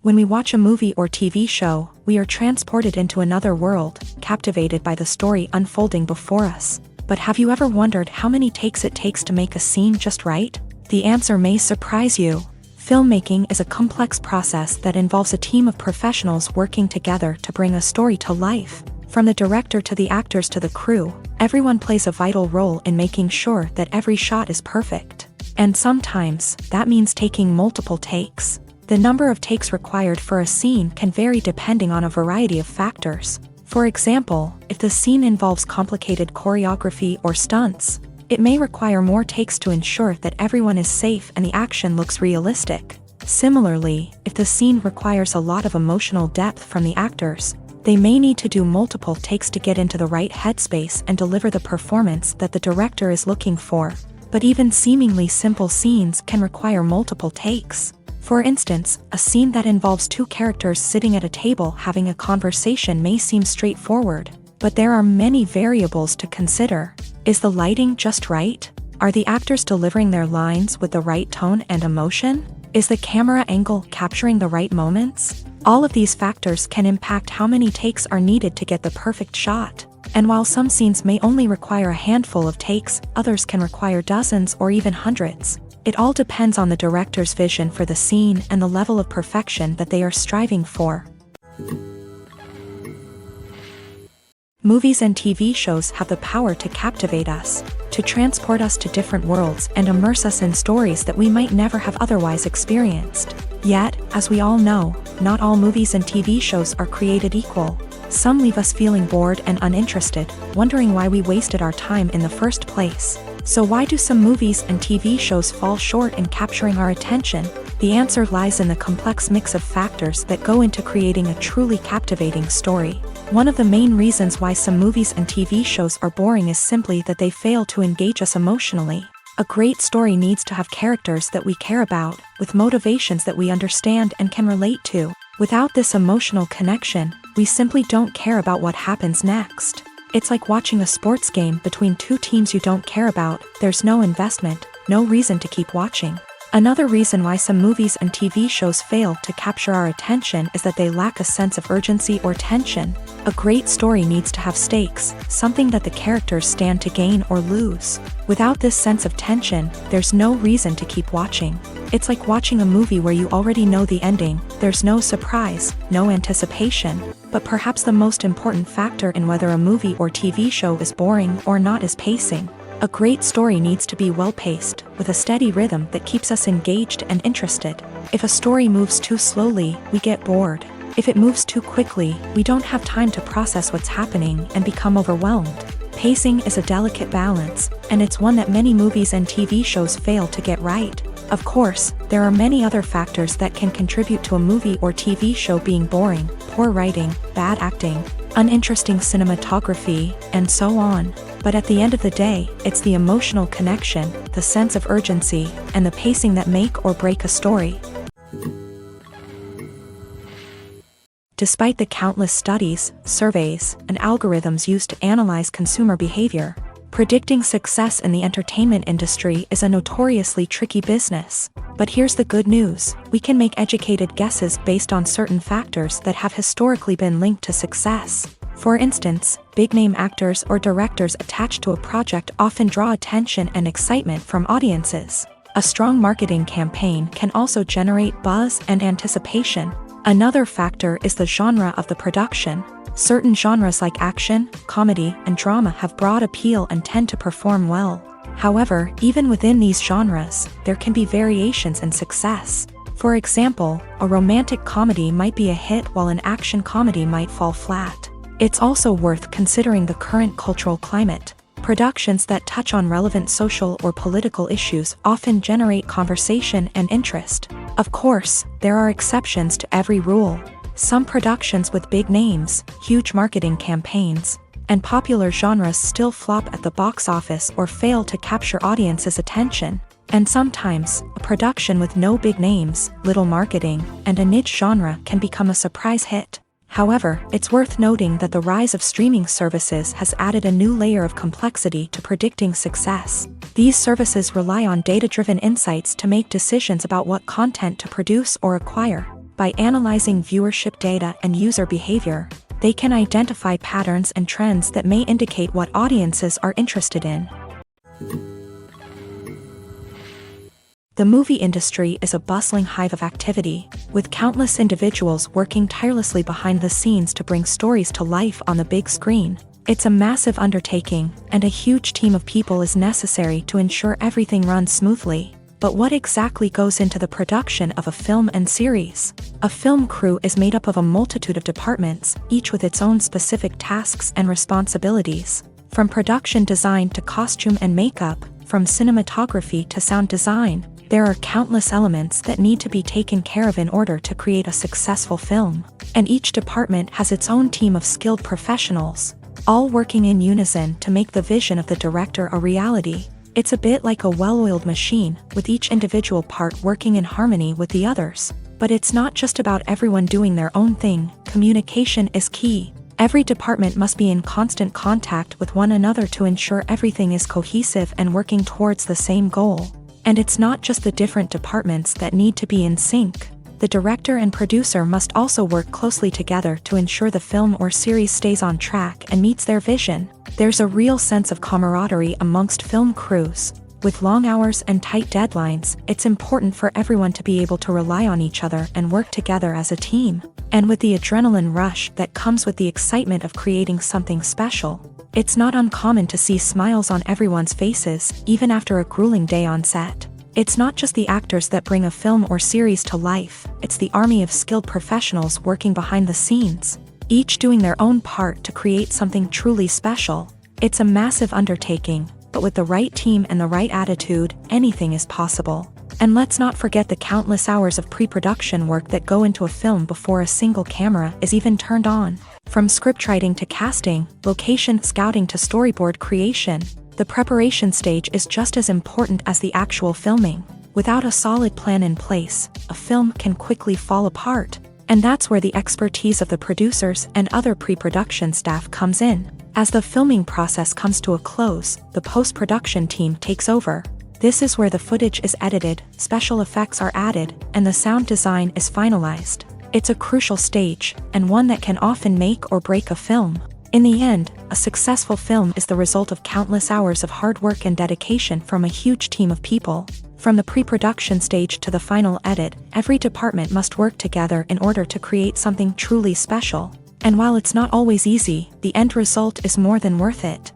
When we watch a movie or TV show, we are transported into another world, captivated by the story unfolding before us. But have you ever wondered how many takes it takes to make a scene just right? The answer may surprise you. Filmmaking is a complex process that involves a team of professionals working together to bring a story to life. From the director to the actors to the crew, everyone plays a vital role in making sure that every shot is perfect. And sometimes, that means taking multiple takes. The number of takes required for a scene can vary depending on a variety of factors. For example, if the scene involves complicated choreography or stunts, it may require more takes to ensure that everyone is safe and the action looks realistic. Similarly, if the scene requires a lot of emotional depth from the actors, they may need to do multiple takes to get into the right headspace and deliver the performance that the director is looking for. But even seemingly simple scenes can require multiple takes. For instance, a scene that involves two characters sitting at a table having a conversation may seem straightforward, but there are many variables to consider. Is the lighting just right? Are the actors delivering their lines with the right tone and emotion? Is the camera angle capturing the right moments? All of these factors can impact how many takes are needed to get the perfect shot. And while some scenes may only require a handful of takes, others can require dozens or even hundreds. It all depends on the director's vision for the scene and the level of perfection that they are striving for. Movies and TV shows have the power to captivate us, to transport us to different worlds and immerse us in stories that we might never have otherwise experienced. Yet, as we all know, not all movies and TV shows are created equal. Some leave us feeling bored and uninterested, wondering why we wasted our time in the first place. So why do some movies and TV shows fall short in capturing our attention? The answer lies in the complex mix of factors that go into creating a truly captivating story. One of the main reasons why some movies and TV shows are boring is simply that they fail to engage us emotionally. A great story needs to have characters that we care about, with motivations that we understand and can relate to. Without this emotional connection, we simply don't care about what happens next. It's like watching a sports game between two teams you don't care about. There's no investment, no reason to keep watching. Another reason why some movies and TV shows fail to capture our attention is that they lack a sense of urgency or tension. A great story needs to have stakes, something that the characters stand to gain or lose. Without this sense of tension, there's no reason to keep watching. It's like watching a movie where you already know the ending. There's no surprise, no anticipation. But perhaps the most important factor in whether a movie or TV show is boring or not is pacing. A great story needs to be well-paced, with a steady rhythm that keeps us engaged and interested. If a story moves too slowly, we get bored. If it moves too quickly, we don't have time to process what's happening and become overwhelmed. Pacing is a delicate balance, and it's one that many movies and TV shows fail to get right. Of course, there are many other factors that can contribute to a movie or TV show being boring: poor writing, bad acting, uninteresting cinematography, and so on. But at the end of the day, it's the emotional connection, the sense of urgency, and the pacing that make or break a story. Despite the countless studies, surveys, and algorithms used to analyze consumer behavior, predicting success in the entertainment industry is a notoriously tricky business. But here's the good news: we can make educated guesses based on certain factors that have historically been linked to success. For instance, big-name actors or directors attached to a project often draw attention and excitement from audiences. A strong marketing campaign can also generate buzz and anticipation. Another factor is the genre of the production. Certain genres like action, comedy, and drama have broad appeal and tend to perform well. However, even within these genres, there can be variations in success. For example, a romantic comedy might be a hit while an action comedy might fall flat. It's also worth considering the current cultural climate. Productions that touch on relevant social or political issues often generate conversation and interest. Of course, there are exceptions to every rule. Some productions with big names, huge marketing campaigns, and popular genres still flop at the box office or fail to capture audiences' attention. And sometimes, a production with no big names, little marketing, and a niche genre can become a surprise hit. However, it's worth noting that the rise of streaming services has added a new layer of complexity to predicting success. These services rely on data-driven insights to make decisions about what content to produce or acquire. By analyzing viewership data and user behavior, they can identify patterns and trends that may indicate what audiences are interested in. The movie industry is a bustling hive of activity, with countless individuals working tirelessly behind the scenes to bring stories to life on the big screen. It's a massive undertaking, and a huge team of people is necessary to ensure everything runs smoothly. But what exactly goes into the production of a film and series? A film crew is made up of a multitude of departments, each with its own specific tasks and responsibilities. From production design to costume and makeup, from cinematography to sound design, there are countless elements that need to be taken care of in order to create a successful film. And each department has its own team of skilled professionals, all working in unison to make the vision of the director a reality. It's a bit like a well-oiled machine, with each individual part working in harmony with the others. But it's not just about everyone doing their own thing. Communication is key. Every department must be in constant contact with one another to ensure everything is cohesive and working towards the same goal. And it's not just the different departments that need to be in sync. The director and producer must also work closely together to ensure the film or series stays on track and meets their vision. There's a real sense of camaraderie amongst film crews. With long hours and tight deadlines, it's important for everyone to be able to rely on each other and work together as a team. And with the adrenaline rush that comes with the excitement of creating something special, it's not uncommon to see smiles on everyone's faces, even after a grueling day on set. It's not just the actors that bring a film or series to life, it's the army of skilled professionals working behind the scenes, each doing their own part to create something truly special. It's a massive undertaking, but with the right team and the right attitude, anything is possible. And let's not forget the countless hours of pre-production work that go into a film before a single camera is even turned on. From scriptwriting to casting, location scouting to storyboard creation, the preparation stage is just as important as the actual filming. Without a solid plan in place, a film can quickly fall apart. And that's where the expertise of the producers and other pre-production staff comes in. As the filming process comes to a close, the post-production team takes over. This is where the footage is edited, special effects are added, and the sound design is finalized. It's a crucial stage, and one that can often make or break a film. In the end, a successful film is the result of countless hours of hard work and dedication from a huge team of people. From the pre-production stage to the final edit, every department must work together in order to create something truly special. And while it's not always easy, the end result is more than worth it.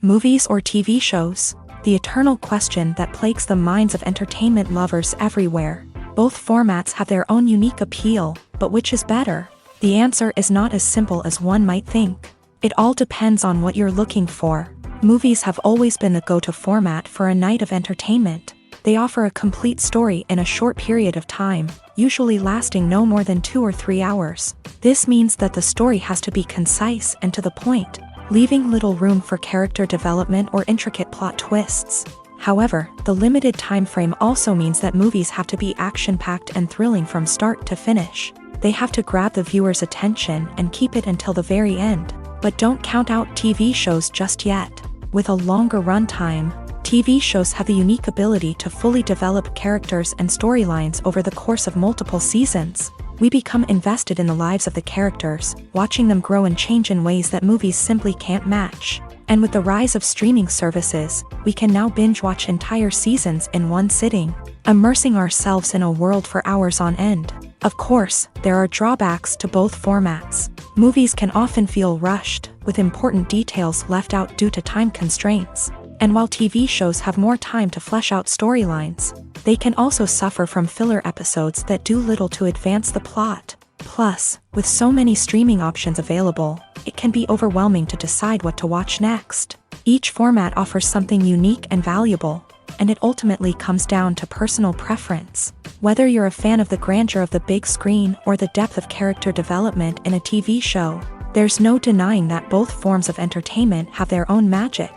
Movies or TV shows? The eternal question that plagues the minds of entertainment lovers everywhere. Both formats have their own unique appeal, but which is better? The answer is not as simple as one might think. It all depends on what you're looking for. Movies have always been the go-to format for a night of entertainment. They offer a complete story in a short period of time, usually lasting no more than 2 or 3 hours. This means that the story has to be concise and to the point, leaving little room for character development or intricate plot twists. However, the limited time frame also means that movies have to be action-packed and thrilling from start to finish. They have to grab the viewer's attention and keep it until the very end. But don't count out TV shows just yet. With a longer runtime, TV shows have the unique ability to fully develop characters and storylines over the course of multiple seasons. We become invested in the lives of the characters, watching them grow and change in ways that movies simply can't match. And with the rise of streaming services, we can now binge-watch entire seasons in one sitting, immersing ourselves in a world for hours on end. Of course, there are drawbacks to both formats. Movies can often feel rushed, with important details left out due to time constraints. And while TV shows have more time to flesh out storylines, they can also suffer from filler episodes that do little to advance the plot. Plus, with so many streaming options available, it can be overwhelming to decide what to watch next. Each format offers something unique and valuable, and it ultimately comes down to personal preference. Whether you're a fan of the grandeur of the big screen or the depth of character development in a TV show, there's no denying that both forms of entertainment have their own magic.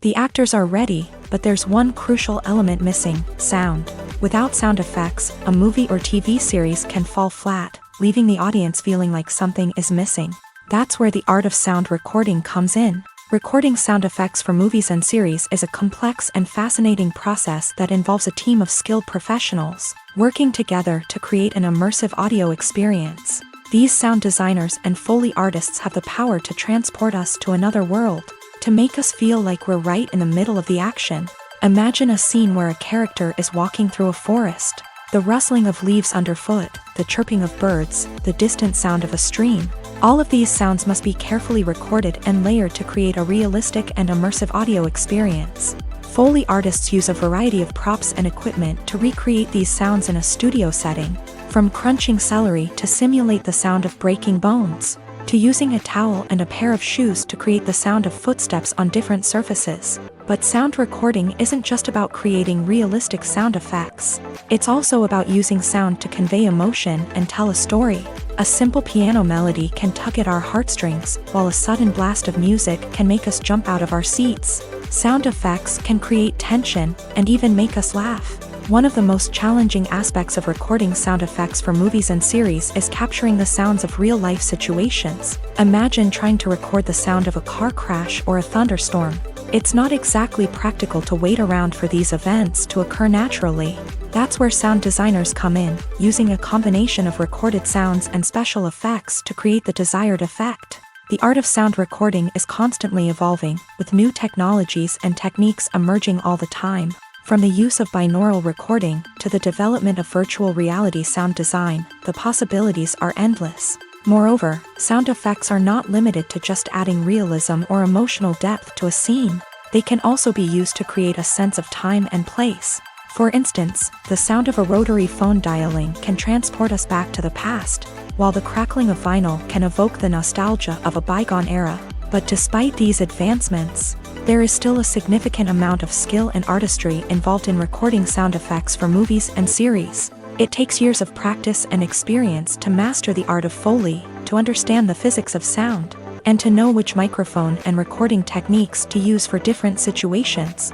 The actors are ready, but there's one crucial element missing: sound. Without sound effects, a movie or TV series can fall flat, leaving the audience feeling like something is missing. That's where the art of sound recording comes in. Recording sound effects for movies and series is a complex and fascinating process that involves a team of skilled professionals working together to create an immersive audio experience. These sound designers and Foley artists have the power to transport us to another world, to make us feel like we're right in the middle of the action. Imagine a scene where a character is walking through a forest. The rustling of leaves underfoot, the chirping of birds, the distant sound of a stream. All of these sounds must be carefully recorded and layered to create a realistic and immersive audio experience. Foley artists use a variety of props and equipment to recreate these sounds in a studio setting, from crunching celery to simulate the sound of breaking bones, to using a towel and a pair of shoes to create the sound of footsteps on different surfaces. But sound recording isn't just about creating realistic sound effects. It's also about using sound to convey emotion and tell a story. A simple piano melody can tug at our heartstrings, while a sudden blast of music can make us jump out of our seats. Sound effects can create tension and even make us laugh. One of the most challenging aspects of recording sound effects for movies and series is capturing the sounds of real-life situations. Imagine trying to record the sound of a car crash or a thunderstorm. It's not exactly practical to wait around for these events to occur naturally. That's where sound designers come in, using a combination of recorded sounds and special effects to create the desired effect. The art of sound recording is constantly evolving, with new technologies and techniques emerging all the time. From the use of binaural recording to the development of virtual reality sound design, the possibilities are endless. Moreover, sound effects are not limited to just adding realism or emotional depth to a scene. They can also be used to create a sense of time and place. For instance, the sound of a rotary phone dialing can transport us back to the past, while the crackling of vinyl can evoke the nostalgia of a bygone era. But despite these advancements, there is still a significant amount of skill and artistry involved in recording sound effects for movies and series. It takes years of practice and experience to master the art of Foley, to understand the physics of sound, and to know which microphone and recording techniques to use for different situations.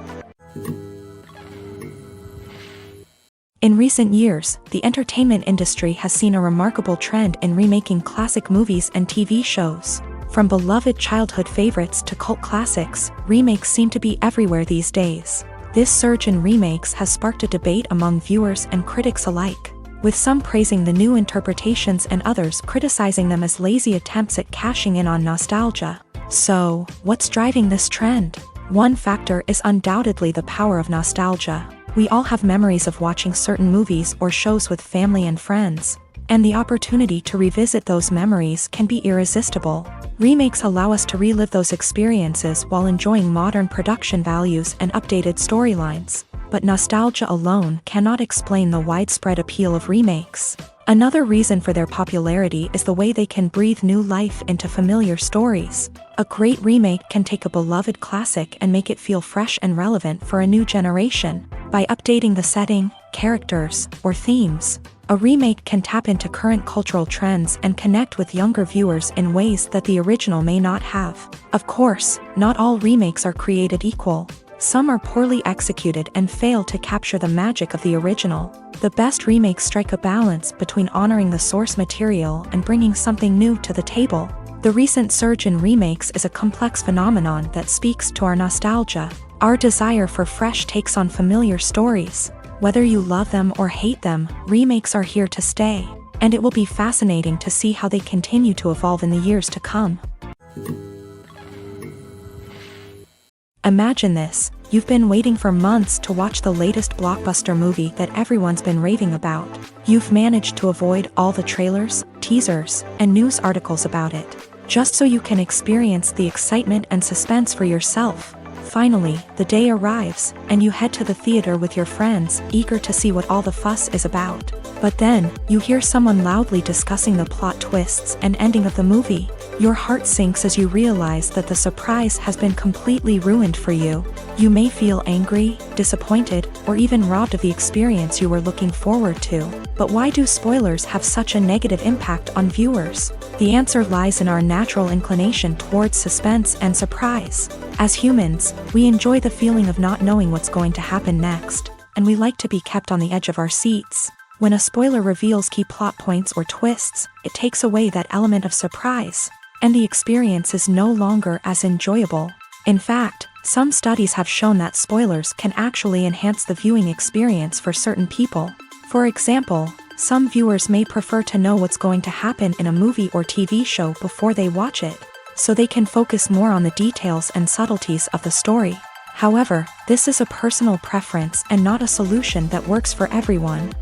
In recent years, the entertainment industry has seen a remarkable trend in remaking classic movies and TV shows. From beloved childhood favorites to cult classics, remakes seem to be everywhere these days. This surge in remakes has sparked a debate among viewers and critics alike, with some praising the new interpretations and others criticizing them as lazy attempts at cashing in on nostalgia. So, what's driving this trend? One factor is undoubtedly the power of nostalgia. We all have memories of watching certain movies or shows with family and friends, and the opportunity to revisit those memories can be irresistible. Remakes allow us to relive those experiences while enjoying modern production values and updated storylines. But nostalgia alone cannot explain the widespread appeal of remakes. Another reason for their popularity is the way they can breathe new life into familiar stories. A great remake can take a beloved classic and make it feel fresh and relevant for a new generation. By updating the setting, characters, or themes, a remake can tap into current cultural trends and connect with younger viewers in ways that the original may not have. Of course, not all remakes are created equal. Some are poorly executed and fail to capture the magic of the original. The best remakes strike a balance between honoring the source material and bringing something new to the table. The recent surge in remakes is a complex phenomenon that speaks to our nostalgia, our desire for fresh takes on familiar stories. Whether you love them or hate them, remakes are here to stay, and it will be fascinating to see how they continue to evolve in the years to come. Imagine this, you've been waiting for months to watch the latest blockbuster movie that everyone's been raving about. You've managed to avoid all the trailers, teasers, and news articles about it, just so you can experience the excitement and suspense for yourself. Finally, the day arrives, and you head to the theater with your friends, eager to see what all the fuss is about. But then, you hear someone loudly discussing the plot twists and ending of the movie. Your heart sinks as you realize that the surprise has been completely ruined for you. You may feel angry, disappointed, or even robbed of the experience you were looking forward to. But why do spoilers have such a negative impact on viewers? The answer lies in our natural inclination towards suspense and surprise. As humans, we enjoy the feeling of not knowing what's going to happen next, and we like to be kept on the edge of our seats. When a spoiler reveals key plot points or twists, it takes away that element of surprise, and the experience is no longer as enjoyable. In fact, some studies have shown that spoilers can actually enhance the viewing experience for certain people. For example, some viewers may prefer to know what's going to happen in a movie or TV show before they watch it, so they can focus more on the details and subtleties of the story. However, this is a personal preference and not a solution that works for everyone.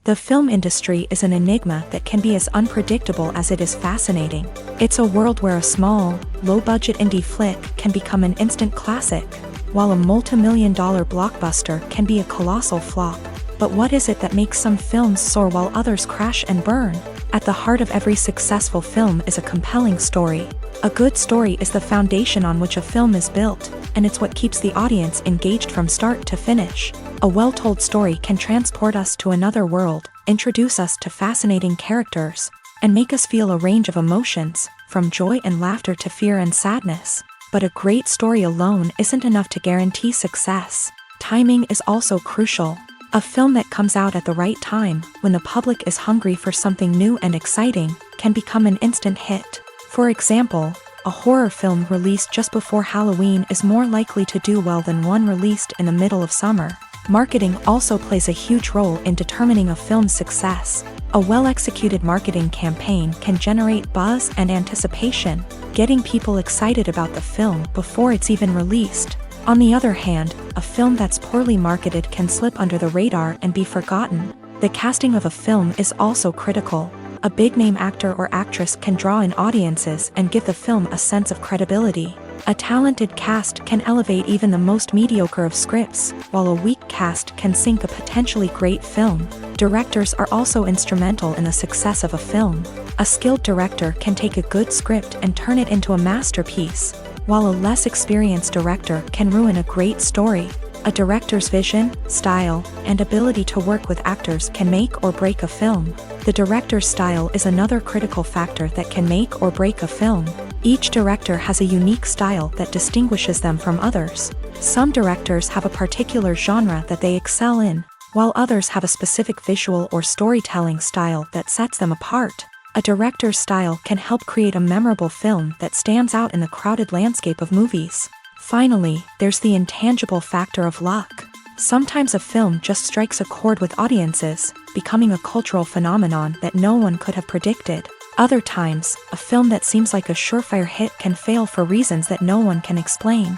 The film industry is an enigma that can be as unpredictable as it is fascinating. It's a world where a small, low-budget indie flick can become an instant classic, while a multi-million-dollar blockbuster can be a colossal flop. But what is it that makes some films soar while others crash and burn? At the heart of every successful film is a compelling story. A good story is the foundation on which a film is built, and it's what keeps the audience engaged from start to finish. A well-told story can transport us to another world, introduce us to fascinating characters, and make us feel a range of emotions, from joy and laughter to fear and sadness. But a great story alone isn't enough to guarantee success. Timing is also crucial. A film that comes out at the right time, when the public is hungry for something new and exciting, can become an instant hit. For example, a horror film released just before Halloween is more likely to do well than one released in the middle of summer. Marketing also plays a huge role in determining a film's success. A well-executed marketing campaign can generate buzz and anticipation, getting people excited about the film before it's even released. On the other hand, a film that's poorly marketed can slip under the radar and be forgotten. The casting of a film is also critical. A big-name actor or actress can draw in audiences and give the film a sense of credibility. A talented cast can elevate even the most mediocre of scripts, while a weak cast can sink a potentially great film. Directors are also instrumental in the success of a film. A skilled director can take a good script and turn it into a masterpiece, while a less experienced director can ruin a great story. A director's vision, style, and ability to work with actors can make or break a film. The director's style is another critical factor that can make or break a film. Each director has a unique style that distinguishes them from others. Some directors have a particular genre that they excel in, while others have a specific visual or storytelling style that sets them apart. A director's style can help create a memorable film that stands out in the crowded landscape of movies. Finally, there's the intangible factor of luck. Sometimes a film just strikes a chord with audiences, becoming a cultural phenomenon that no one could have predicted. Other times, a film that seems like a surefire hit can fail for reasons that no one can explain.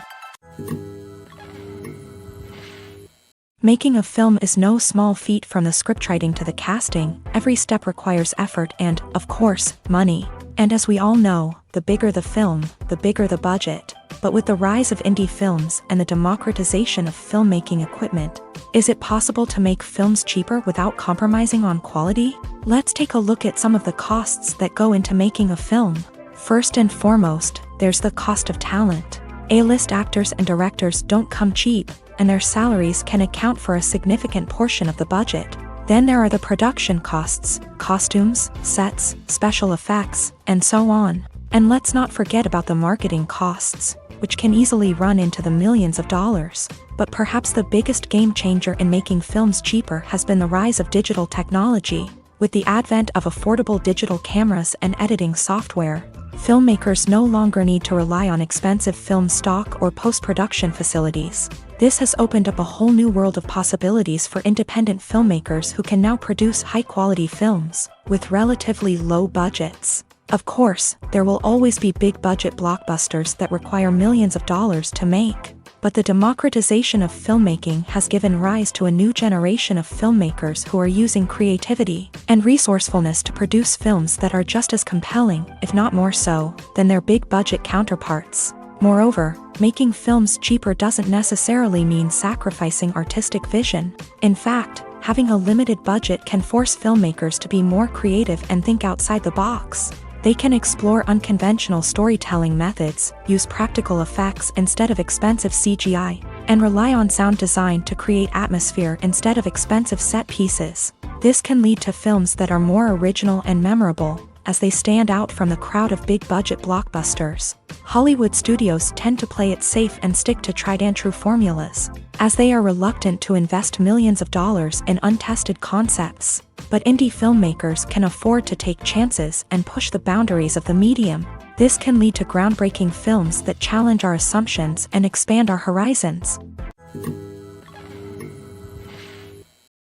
Making a film is no small feat. From the scriptwriting to the casting, every step requires effort and, of course, money. And as we all know, the bigger the film, the bigger the budget. But with the rise of indie films and the democratization of filmmaking equipment, is it possible to make films cheaper without compromising on quality? Let's take a look at some of the costs that go into making a film. First and foremost, there's the cost of talent. A-list actors and directors don't come cheap, and their salaries can account for a significant portion of the budget. Then there are the production costs, costumes, sets, special effects, and so on. And let's not forget about the marketing costs, which can easily run into the millions of dollars. But perhaps the biggest game changer in making films cheaper has been the rise of digital technology. With the advent of affordable digital cameras and editing software, filmmakers no longer need to rely on expensive film stock or post-production facilities. This has opened up a whole new world of possibilities for independent filmmakers who can now produce high-quality films with relatively low budgets. Of course, there will always be big-budget blockbusters that require millions of dollars to make. But the democratization of filmmaking has given rise to a new generation of filmmakers who are using creativity and resourcefulness to produce films that are just as compelling, if not more so, than their big-budget counterparts. Moreover, making films cheaper doesn't necessarily mean sacrificing artistic vision. In fact, having a limited budget can force filmmakers to be more creative and think outside the box. They can explore unconventional storytelling methods, use practical effects instead of expensive CGI, and rely on sound design to create atmosphere instead of expensive set pieces. This can lead to films that are more original and memorable, as they stand out from the crowd of big-budget blockbusters. Hollywood studios tend to play it safe and stick to tried-and-true formulas, as they are reluctant to invest millions of dollars in untested concepts. But indie filmmakers can afford to take chances and push the boundaries of the medium. This can lead to groundbreaking films that challenge our assumptions and expand our horizons.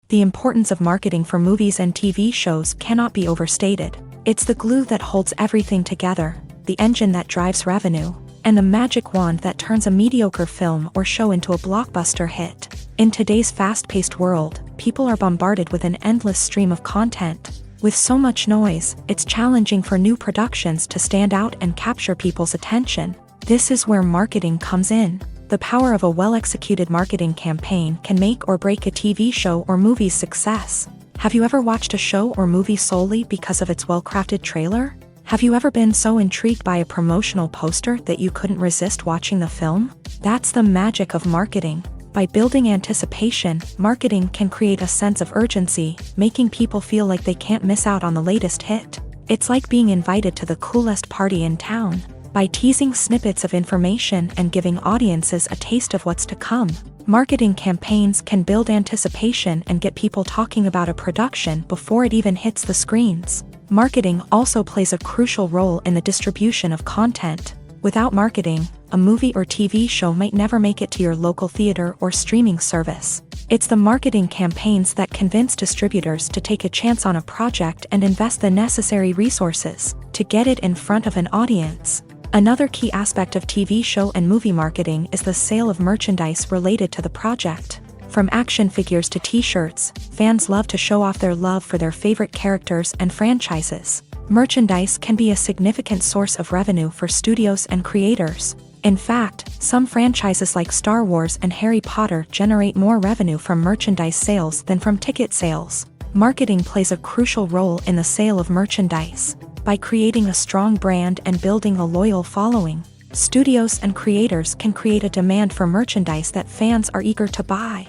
The importance of marketing for movies and TV shows cannot be overstated. It's the glue that holds everything together, the engine that drives revenue, and the magic wand that turns a mediocre film or show into a blockbuster hit. In today's fast-paced world, people are bombarded with an endless stream of content. With so much noise, it's challenging for new productions to stand out and capture people's attention. This is where marketing comes in. The power of a well-executed marketing campaign can make or break a TV show or movie's success. Have you ever watched a show or movie solely because of its well-crafted trailer? Have you ever been so intrigued by a promotional poster that you couldn't resist watching the film? That's the magic of marketing. By building anticipation, marketing can create a sense of urgency, making people feel like they can't miss out on the latest hit. It's like being invited to the coolest party in town. By teasing snippets of information and giving audiences a taste of what's to come, marketing campaigns can build anticipation and get people talking about a production before it even hits the screens. Marketing also plays a crucial role in the distribution of content. Without marketing, a movie or TV show might never make it to your local theater or streaming service. It's the marketing campaigns that convince distributors to take a chance on a project and invest the necessary resources to get it in front of an audience. Another key aspect of TV show and movie marketing is the sale of merchandise related to the project. From action figures to t-shirts, fans love to show off their love for their favorite characters and franchises. Merchandise can be a significant source of revenue for studios and creators. In fact, some franchises like Star Wars and Harry Potter generate more revenue from merchandise sales than from ticket sales. Marketing plays a crucial role in the sale of merchandise. By creating a strong brand and building a loyal following, studios and creators can create a demand for merchandise that fans are eager to buy.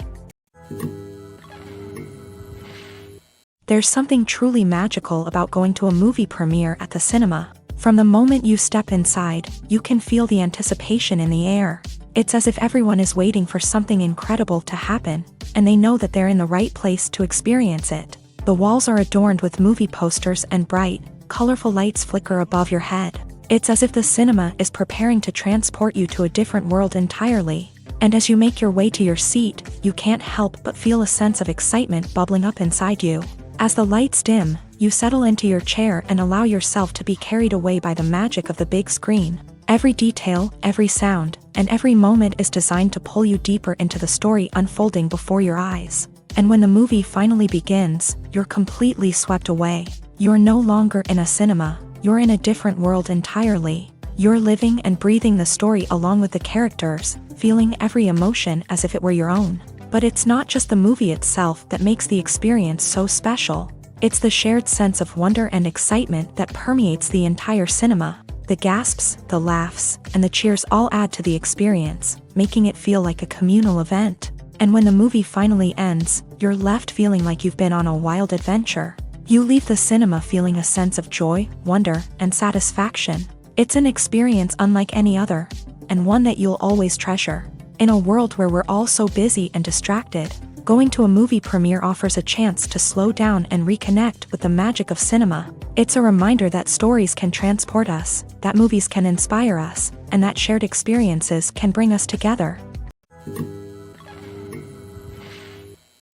There's something truly magical about going to a movie premiere at the cinema. From the moment you step inside, you can feel the anticipation in the air. It's as if everyone is waiting for something incredible to happen, and they know that they're in the right place to experience it. The walls are adorned with movie posters and bright, colorful lights flicker above your head. It's as if the cinema is preparing to transport you to a different world entirely. And as you make your way to your seat, you can't help but feel a sense of excitement bubbling up inside you. As the lights dim, you settle into your chair and allow yourself to be carried away by the magic of the big screen. Every detail, every sound, and every moment is designed to pull you deeper into the story unfolding before your eyes. And when the movie finally begins, you're completely swept away. You're no longer in a cinema, you're in a different world entirely. You're living and breathing the story along with the characters, feeling every emotion as if it were your own. But it's not just the movie itself that makes the experience so special. It's the shared sense of wonder and excitement that permeates the entire cinema. The gasps, the laughs, and the cheers all add to the experience, making it feel like a communal event. And when the movie finally ends, you're left feeling like you've been on a wild adventure. You leave the cinema feeling a sense of joy, wonder, and satisfaction. It's an experience unlike any other, and one that you'll always treasure. In a world where we're all so busy and distracted, going to a movie premiere offers a chance to slow down and reconnect with the magic of cinema. It's a reminder that stories can transport us, that movies can inspire us, and that shared experiences can bring us together.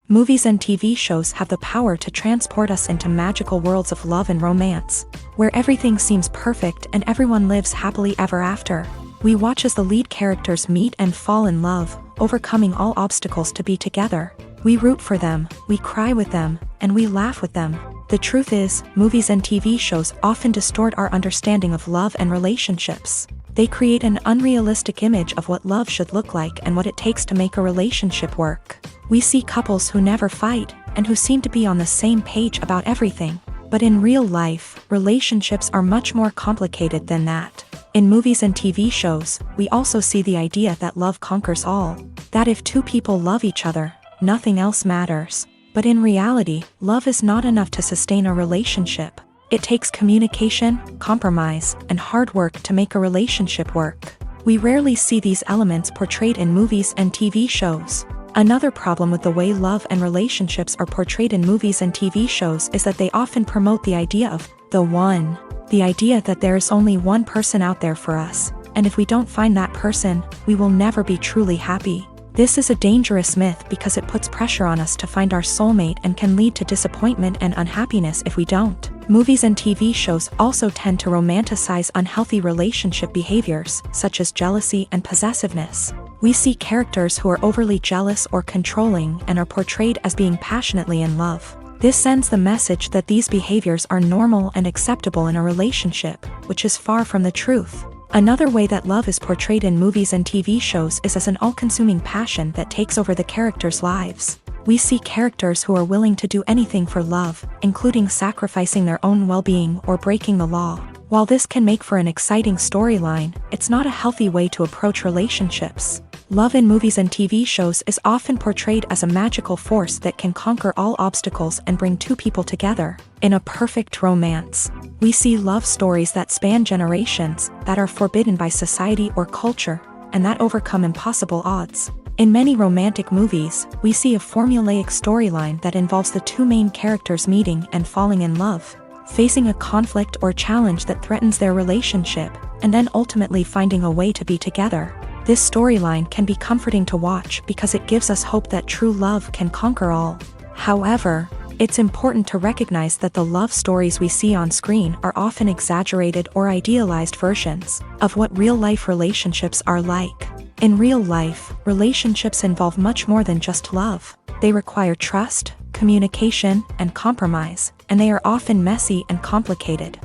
Movies and TV shows have the power to transport us into magical worlds of love and romance, where everything seems perfect and everyone lives happily ever after. We watch as the lead characters meet and fall in love, overcoming all obstacles to be together. We root for them, we cry with them, and we laugh with them. The truth is, movies and TV shows often distort our understanding of love and relationships. They create an unrealistic image of what love should look like and what it takes to make a relationship work. We see couples who never fight, and who seem to be on the same page about everything. But in real life, relationships are much more complicated than that. In movies and TV shows, we also see the idea that love conquers all. That if two people love each other, nothing else matters. But in reality, love is not enough to sustain a relationship. It takes communication, compromise, and hard work to make a relationship work. We rarely see these elements portrayed in movies and TV shows. Another problem with the way love and relationships are portrayed in movies and TV shows is that they often promote the idea of the one. The idea that there is only one person out there for us, and if we don't find that person, we will never be truly happy. This is a dangerous myth because it puts pressure on us to find our soulmate and can lead to disappointment and unhappiness if we don't. Movies and TV shows also tend to romanticize unhealthy relationship behaviors, such as jealousy and possessiveness. We see characters who are overly jealous or controlling and are portrayed as being passionately in love. This sends the message that these behaviors are normal and acceptable in a relationship, which is far from the truth. Another way that love is portrayed in movies and TV shows is as an all-consuming passion that takes over the characters' lives. We see characters who are willing to do anything for love, including sacrificing their own well-being or breaking the law. While this can make for an exciting storyline, it's not a healthy way to approach relationships. Love in movies and TV shows is often portrayed as a magical force that can conquer all obstacles and bring two people together. In a perfect romance, we see love stories that span generations, that are forbidden by society or culture, and that overcome impossible odds. In many romantic movies, we see a formulaic storyline that involves the two main characters meeting and falling in love, facing a conflict or challenge that threatens their relationship, and then ultimately finding a way to be together. This storyline can be comforting to watch because it gives us hope that true love can conquer all. However, it's important to recognize that the love stories we see on screen are often exaggerated or idealized versions of what real-life relationships are like. In real life, relationships involve much more than just love. They require trust, communication, and compromise, and they are often messy and complicated.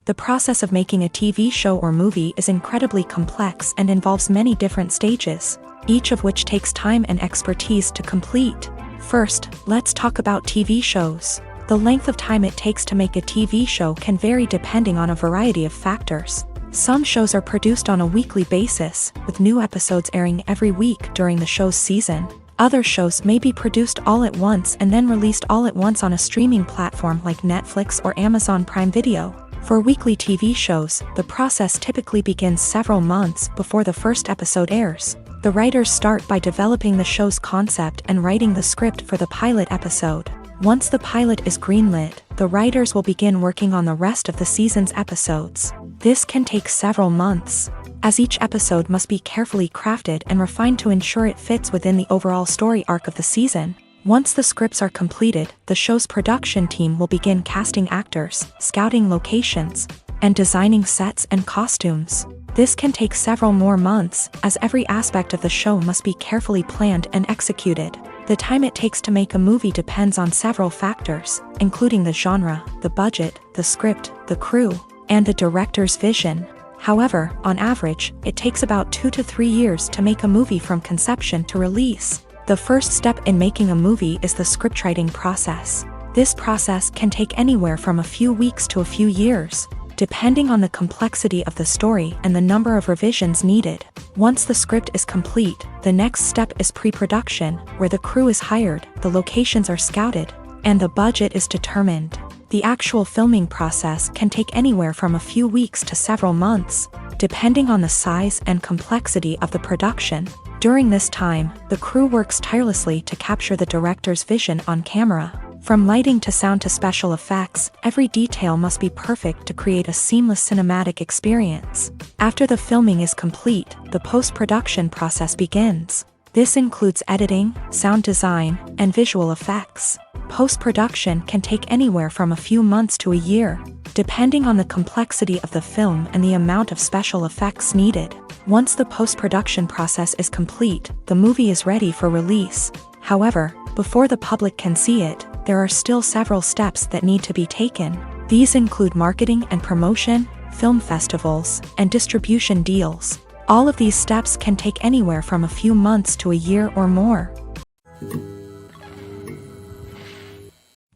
The process of making a TV show or movie is incredibly complex and involves many different stages, each of which takes time and expertise to complete. First, let's talk about TV shows. The length of time it takes to make a TV show can vary depending on a variety of factors. Some shows are produced on a weekly basis, with new episodes airing every week during the show's season. Other shows may be produced all at once and then released all at once on a streaming platform like Netflix or Amazon Prime Video. For weekly TV shows, the process typically begins several months before the first episode airs. The writers start by developing the show's concept and writing the script for the pilot episode. Once the pilot is greenlit, the writers will begin working on the rest of the season's episodes. This can take several months, as each episode must be carefully crafted and refined to ensure it fits within the overall story arc of the season. Once the scripts are completed, the show's production team will begin casting actors, scouting locations, and designing sets and costumes. This can take several more months, as every aspect of the show must be carefully planned and executed. The time it takes to make a movie depends on several factors, including the genre, the budget, the script, the crew, and the director's vision. However, on average, it takes about 2 to 3 years to make a movie from conception to release. The first step in making a movie is the scriptwriting process. This process can take anywhere from a few weeks to a few years, depending on the complexity of the story and the number of revisions needed. Once the script is complete, the next step is pre-production, where the crew is hired, the locations are scouted, and the budget is determined. The actual filming process can take anywhere from a few weeks to several months, depending on the size and complexity of the production. During this time, the crew works tirelessly to capture the director's vision on camera. From lighting to sound to special effects, every detail must be perfect to create a seamless cinematic experience. After the filming is complete, the post-production process begins. This includes editing, sound design, and visual effects. Post-production can take anywhere from a few months to a year, depending on the complexity of the film and the amount of special effects needed. Once the post-production process is complete, the movie is ready for release. However, before the public can see it, there are still several steps that need to be taken. These include marketing and promotion, film festivals, and distribution deals. All of these steps can take anywhere from a few months to a year or more.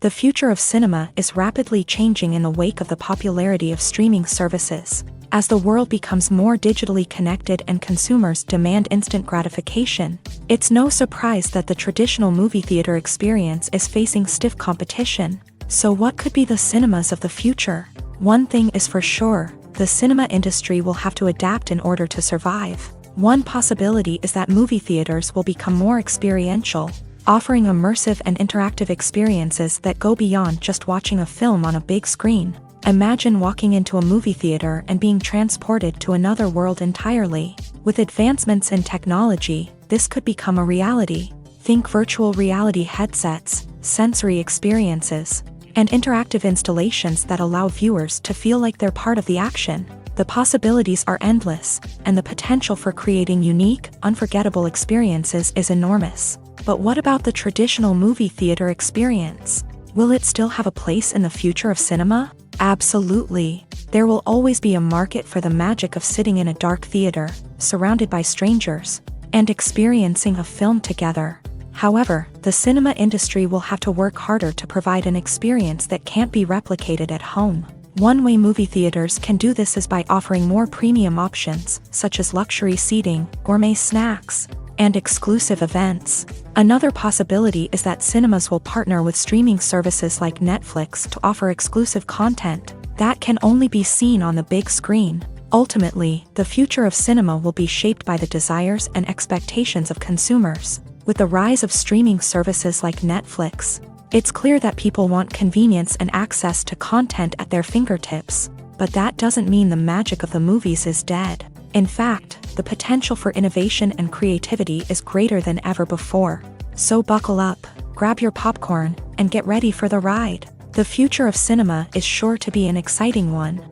The future of cinema is rapidly changing in the wake of the popularity of streaming services. As the world becomes more digitally connected and consumers demand instant gratification, it's no surprise that the traditional movie theater experience is facing stiff competition. So what could be the cinemas of the future? One thing is for sure, the cinema industry will have to adapt in order to survive. One possibility is that movie theaters will become more experiential, offering immersive and interactive experiences that go beyond just watching a film on a big screen. Imagine walking into a movie theater and being transported to another world entirely. With advancements in technology, this could become a reality. Think virtual reality headsets, sensory experiences, and interactive installations that allow viewers to feel like they're part of the action. The possibilities are endless, and the potential for creating unique, unforgettable experiences is enormous. But what about the traditional movie theater experience? Will it still have a place in the future of cinema? Absolutely. There will always be a market for the magic of sitting in a dark theater, surrounded by strangers, and experiencing a film together. However, the cinema industry will have to work harder to provide an experience that can't be replicated at home. One way movie theaters can do this is by offering more premium options, such as luxury seating, gourmet snacks, and exclusive events. Another possibility is that cinemas will partner with streaming services like Netflix to offer exclusive content that can only be seen on the big screen. Ultimately, the future of cinema will be shaped by the desires and expectations of consumers. With the rise of streaming services like Netflix, it's clear that people want convenience and access to content at their fingertips. But that doesn't mean the magic of the movies is dead. In fact, the potential for innovation and creativity is greater than ever before. So buckle up, grab your popcorn, and get ready for the ride. The future of cinema is sure to be an exciting one.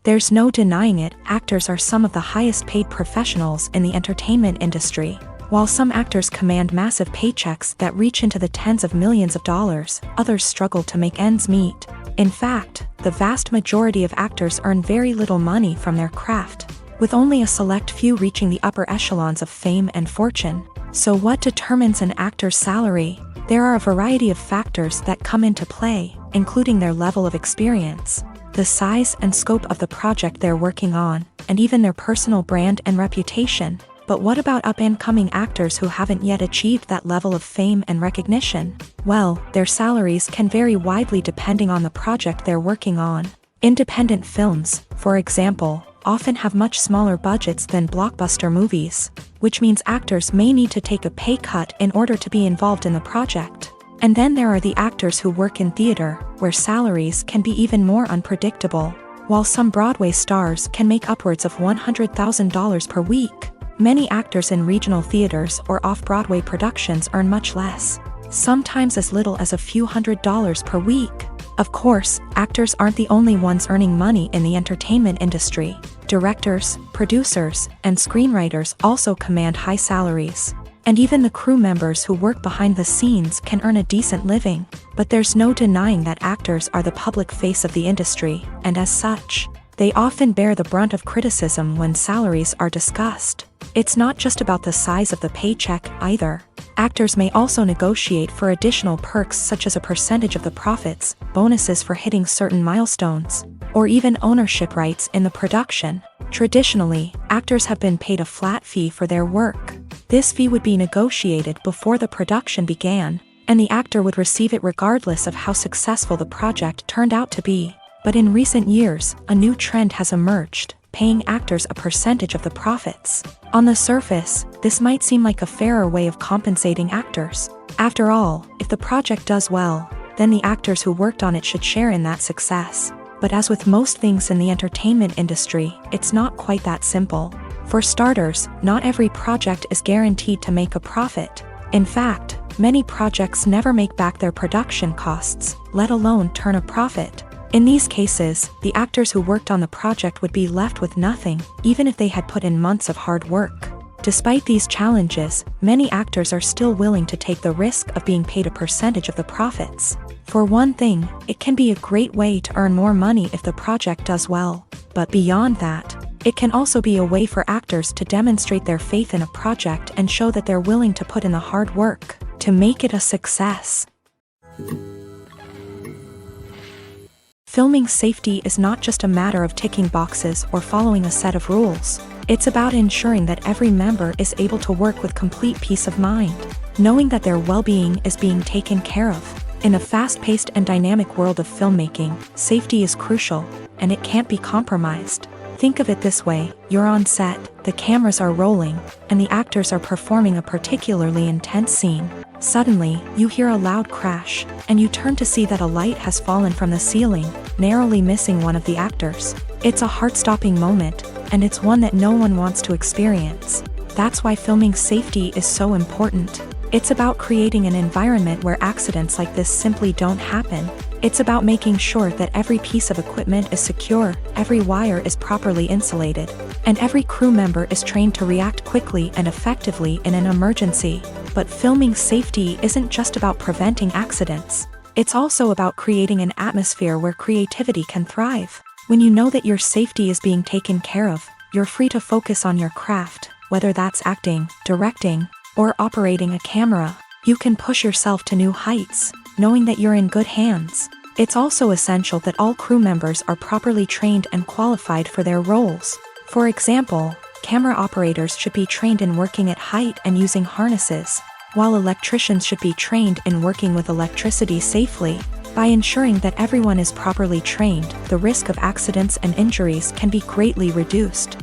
There's no denying it, actors are some of the highest paid professionals in the entertainment industry. While some actors command massive paychecks that reach into the tens of millions of dollars, others struggle to make ends meet. In fact, the vast majority of actors earn very little money from their craft, with only a select few reaching the upper echelons of fame and fortune. So what determines an actor's salary? There are a variety of factors that come into play, including their level of experience, the size and scope of the project they're working on, and even their personal brand and reputation. But what about up-and-coming actors who haven't yet achieved that level of fame and recognition? Well, their salaries can vary widely depending on the project they're working on. Independent films, for example, often have much smaller budgets than blockbuster movies, which means actors may need to take a pay cut in order to be involved in the project. And then there are the actors who work in theater, where salaries can be even more unpredictable. While some Broadway stars can make upwards of $100,000 per week, many actors in regional theaters or off-Broadway productions earn much less, sometimes as little as a few $100s per week. Of course, actors aren't the only ones earning money in the entertainment industry. Directors, producers, and screenwriters also command high salaries. And even the crew members who work behind the scenes can earn a decent living. But there's no denying that actors are the public face of the industry, and as such, they often bear the brunt of criticism when salaries are discussed. It's not just about the size of the paycheck, either. Actors may also negotiate for additional perks such as a percentage of the profits, bonuses for hitting certain milestones, or even ownership rights in the production. Traditionally, actors have been paid a flat fee for their work. This fee would be negotiated before the production began, and the actor would receive it regardless of how successful the project turned out to be. But in recent years, a new trend has emerged, paying actors a percentage of the profits. On the surface, this might seem like a fairer way of compensating actors. After all, if the project does well, then the actors who worked on it should share in that success. But as with most things in the entertainment industry, it's not quite that simple. For starters, not every project is guaranteed to make a profit. In fact, many projects never make back their production costs, let alone turn a profit. In these cases, the actors who worked on the project would be left with nothing, even if they had put in months of hard work. Despite these challenges, many actors are still willing to take the risk of being paid a percentage of the profits. For one thing, it can be a great way to earn more money if the project does well. But beyond that, it can also be a way for actors to demonstrate their faith in a project and show that they're willing to put in the hard work to make it a success. Filming safety is not just a matter of ticking boxes or following a set of rules. It's about ensuring that every member is able to work with complete peace of mind, knowing that their well-being is being taken care of. In a fast-paced and dynamic world of filmmaking, safety is crucial, and it can't be compromised. Think of it this way: you're on set, the cameras are rolling, and the actors are performing a particularly intense scene. Suddenly, you hear a loud crash, and you turn to see that a light has fallen from the ceiling, narrowly missing one of the actors. It's a heart-stopping moment, and it's one that no one wants to experience. That's why filming safety is so important. It's about creating an environment where accidents like this simply don't happen. It's about making sure that every piece of equipment is secure, every wire is properly insulated, and every crew member is trained to react quickly and effectively in an emergency. But filming safety isn't just about preventing accidents. It's also about creating an atmosphere where creativity can thrive. When you know that your safety is being taken care of, you're free to focus on your craft, whether that's acting, directing, or operating a camera. You can push yourself to new heights, knowing that you're in good hands. It's also essential that all crew members are properly trained and qualified for their roles. For example, camera operators should be trained in working at height and using harnesses, while electricians should be trained in working with electricity safely. By ensuring that everyone is properly trained, the risk of accidents and injuries can be greatly reduced.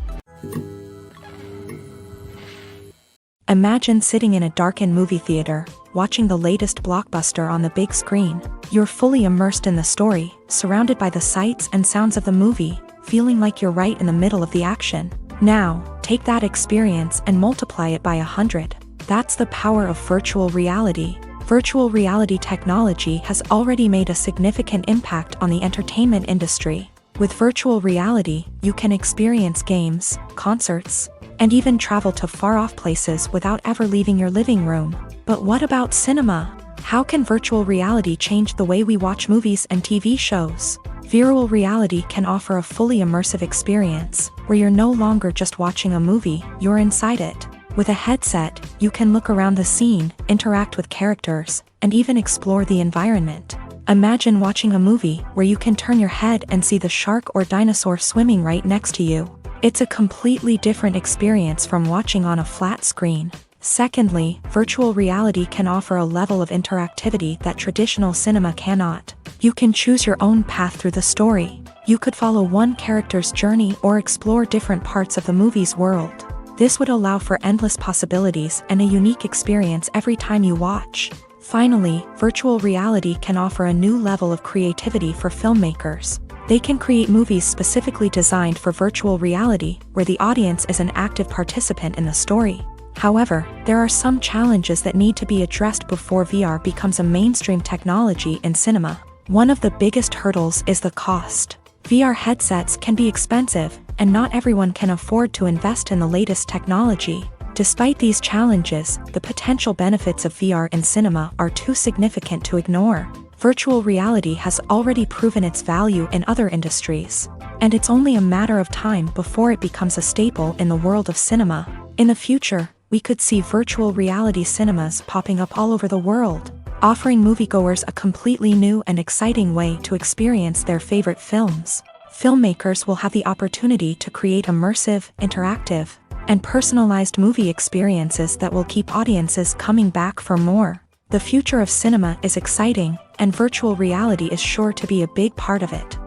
Imagine sitting in a darkened movie theater, watching the latest blockbuster on the big screen. You're fully immersed in the story, surrounded by the sights and sounds of the movie, feeling like you're right in the middle of the action. Now, take that experience and multiply it by 100. That's the power of virtual reality. Virtual reality technology has already made a significant impact on the entertainment industry. With virtual reality, you can experience games, concerts, and even travel to far-off places without ever leaving your living room. But what about cinema? How can virtual reality change the way we watch movies and TV shows? Virtual reality can offer a fully immersive experience, where you're no longer just watching a movie, you're inside it. With a headset, you can look around the scene, interact with characters, and even explore the environment. Imagine watching a movie where you can turn your head and see the shark or dinosaur swimming right next to you. It's a completely different experience from watching on a flat screen. Secondly, virtual reality can offer a level of interactivity that traditional cinema cannot. You can choose your own path through the story. You could follow one character's journey or explore different parts of the movie's world. This would allow for endless possibilities and a unique experience every time you watch. Finally, virtual reality can offer a new level of creativity for filmmakers. They can create movies specifically designed for virtual reality, where the audience is an active participant in the story. However, there are some challenges that need to be addressed before VR becomes a mainstream technology in cinema. One of the biggest hurdles is the cost. VR headsets can be expensive, and not everyone can afford to invest in the latest technology. Despite these challenges, the potential benefits of VR in cinema are too significant to ignore. Virtual reality has already proven its value in other industries, and it's only a matter of time before it becomes a staple in the world of cinema. In the future, we could see virtual reality cinemas popping up all over the world, offering moviegoers a completely new and exciting way to experience their favorite films. Filmmakers will have the opportunity to create immersive, interactive, and personalized movie experiences that will keep audiences coming back for more. The future of cinema is exciting, and virtual reality is sure to be a big part of it.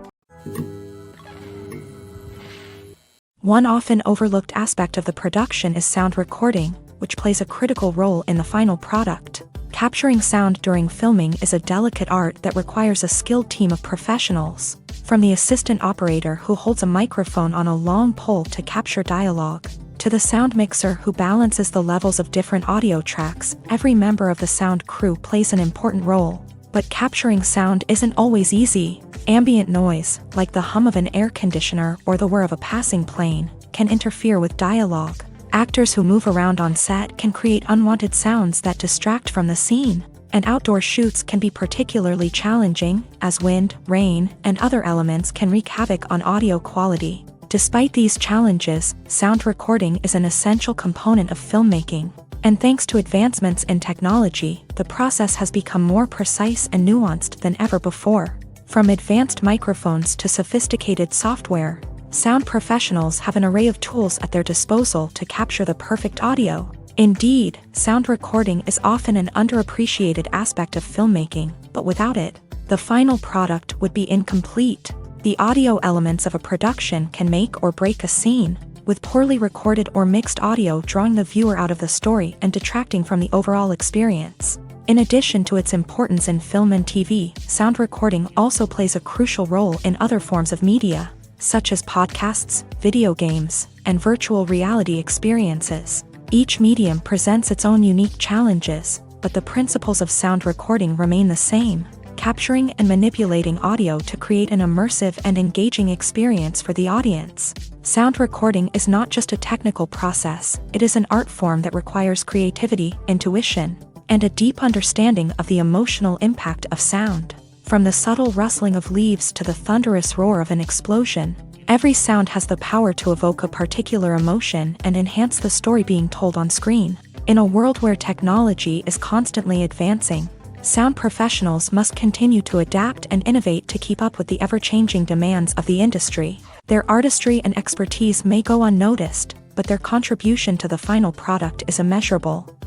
One often overlooked aspect of the production is sound recording, which plays a critical role in the final product. Capturing sound during filming is a delicate art that requires a skilled team of professionals, from the assistant operator who holds a microphone on a long pole to capture dialogue, to the sound mixer who balances the levels of different audio tracks. Every member of the sound crew plays an important role. But capturing sound isn't always easy. Ambient noise, like the hum of an air conditioner or the whir of a passing plane, can interfere with dialogue. Actors who move around on set can create unwanted sounds that distract from the scene. And outdoor shoots can be particularly challenging, as wind, rain, and other elements can wreak havoc on audio quality. Despite these challenges, sound recording is an essential component of filmmaking. And thanks to advancements in technology, the process has become more precise and nuanced than ever before. From advanced microphones to sophisticated software, sound professionals have an array of tools at their disposal to capture the perfect audio. Indeed, sound recording is often an underappreciated aspect of filmmaking, but without it, the final product would be incomplete. The audio elements of a production can make or break a scene, with poorly recorded or mixed audio drawing the viewer out of the story and detracting from the overall experience. In addition to its importance in film and TV, sound recording also plays a crucial role in other forms of media, such as podcasts, video games, and virtual reality experiences. Each medium presents its own unique challenges, but the principles of sound recording remain the same: capturing and manipulating audio to create an immersive and engaging experience for the audience. Sound recording is not just a technical process, it is an art form that requires creativity, intuition, and a deep understanding of the emotional impact of sound. From the subtle rustling of leaves to the thunderous roar of an explosion, every sound has the power to evoke a particular emotion and enhance the story being told on screen. In a world where technology is constantly advancing, sound professionals must continue to adapt and innovate to keep up with the ever-changing demands of the industry. Their artistry and expertise may go unnoticed, but their contribution to the final product is immeasurable.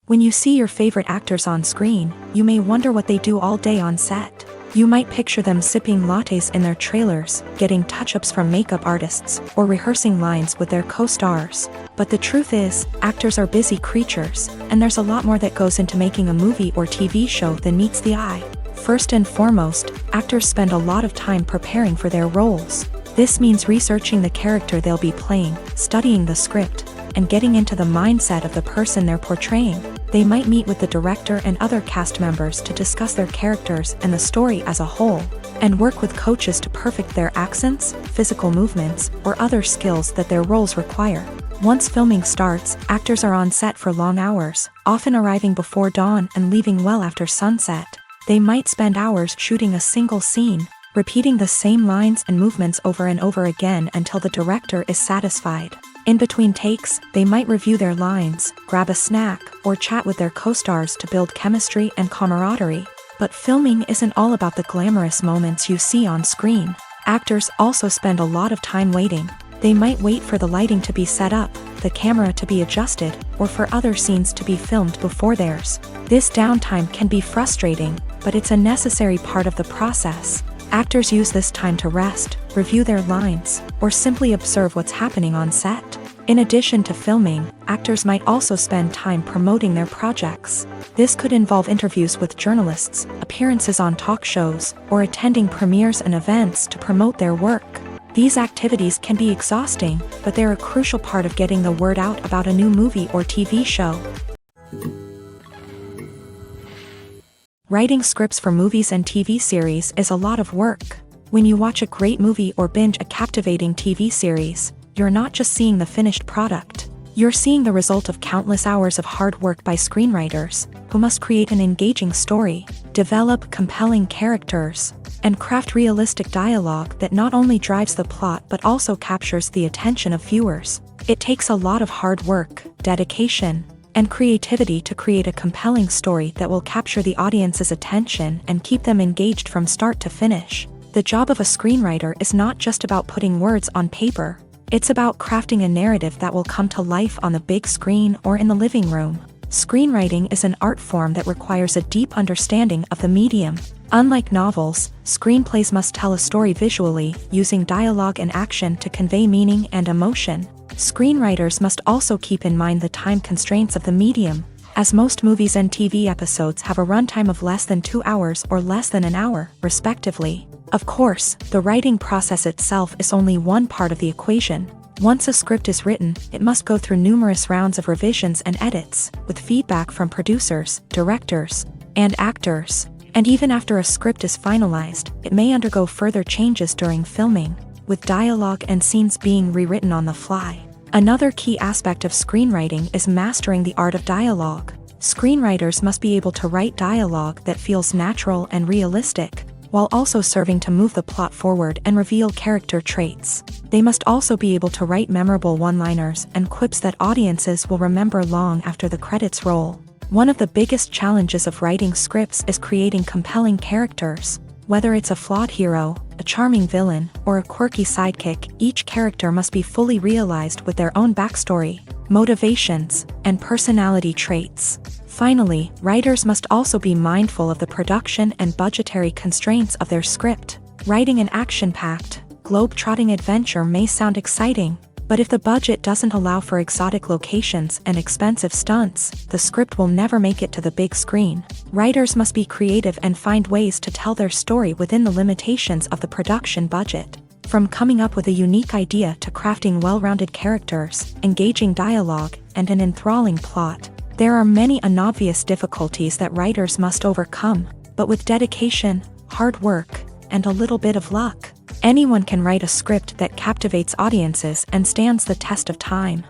When you see your favorite actors on screen, you may wonder what they do all day on set. You might picture them sipping lattes in their trailers, getting touch-ups from makeup artists, or rehearsing lines with their co-stars. But the truth is, actors are busy creatures, and there's a lot more that goes into making a movie or TV show than meets the eye. First and foremost, actors spend a lot of time preparing for their roles. This means researching the character they'll be playing, studying the script, and getting into the mindset of the person they're portraying. They might meet with the director and other cast members to discuss their characters and the story as a whole, and work with coaches to perfect their accents, physical movements, or other skills that their roles require. Once filming starts, actors are on set for long hours, often arriving before dawn and leaving well after sunset. They might spend hours shooting a single scene, repeating the same lines and movements over and over again until the director is satisfied. In between takes, they might review their lines, grab a snack, or chat with their co-stars to build chemistry and camaraderie. But filming isn't all about the glamorous moments you see on screen. Actors also spend a lot of time waiting. They might wait for the lighting to be set up, the camera to be adjusted, or for other scenes to be filmed before theirs. This downtime can be frustrating, but it's a necessary part of the process. Actors use this time to rest, review their lines, or simply observe what's happening on set. In addition to filming, actors might also spend time promoting their projects. This could involve interviews with journalists, appearances on talk shows, or attending premieres and events to promote their work. These activities can be exhausting, but they're a crucial part of getting the word out about a new movie or TV show. Writing scripts for movies and TV series is a lot of work. When you watch a great movie or binge a captivating TV series, you're not just seeing the finished product. You're seeing the result of countless hours of hard work by screenwriters, who must create an engaging story, develop compelling characters, and craft realistic dialogue that not only drives the plot but also captures the attention of viewers. It takes a lot of hard work, dedication, and creativity to create a compelling story that will capture the audience's attention and keep them engaged from start to finish. The job of a screenwriter is not just about putting words on paper. It's about crafting a narrative that will come to life on the big screen or in the living room. Screenwriting is an art form that requires a deep understanding of the medium. Unlike novels, screenplays must tell a story visually, using dialogue and action to convey meaning and emotion. Screenwriters must also keep in mind the time constraints of the medium, as most movies and TV episodes have a runtime of less than 2 hours or less than an hour, respectively. Of course, the writing process itself is only one part of the equation. Once a script is written, it must go through numerous rounds of revisions and edits, with feedback from producers, directors, and actors. And even after a script is finalized, it may undergo further changes during filming, with dialogue and scenes being rewritten on the fly. Another key aspect of screenwriting is mastering the art of dialogue. Screenwriters must be able to write dialogue that feels natural and realistic, while also serving to move the plot forward and reveal character traits. They must also be able to write memorable one-liners and quips that audiences will remember long after the credits roll. One of the biggest challenges of writing scripts is creating compelling characters. Whether it's a flawed hero, a charming villain, or a quirky sidekick, each character must be fully realized with their own backstory, motivations, and personality traits. Finally, writers must also be mindful of the production and budgetary constraints of their script. Writing an action-packed, globe-trotting adventure may sound exciting, but if the budget doesn't allow for exotic locations and expensive stunts, the script will never make it to the big screen. Writers must be creative and find ways to tell their story within the limitations of the production budget. From coming up with a unique idea to crafting well-rounded characters, engaging dialogue, and an enthralling plot, there are many unobvious difficulties that writers must overcome, but with dedication, hard work, and a little bit of luck, anyone can write a script that captivates audiences and stands the test of time.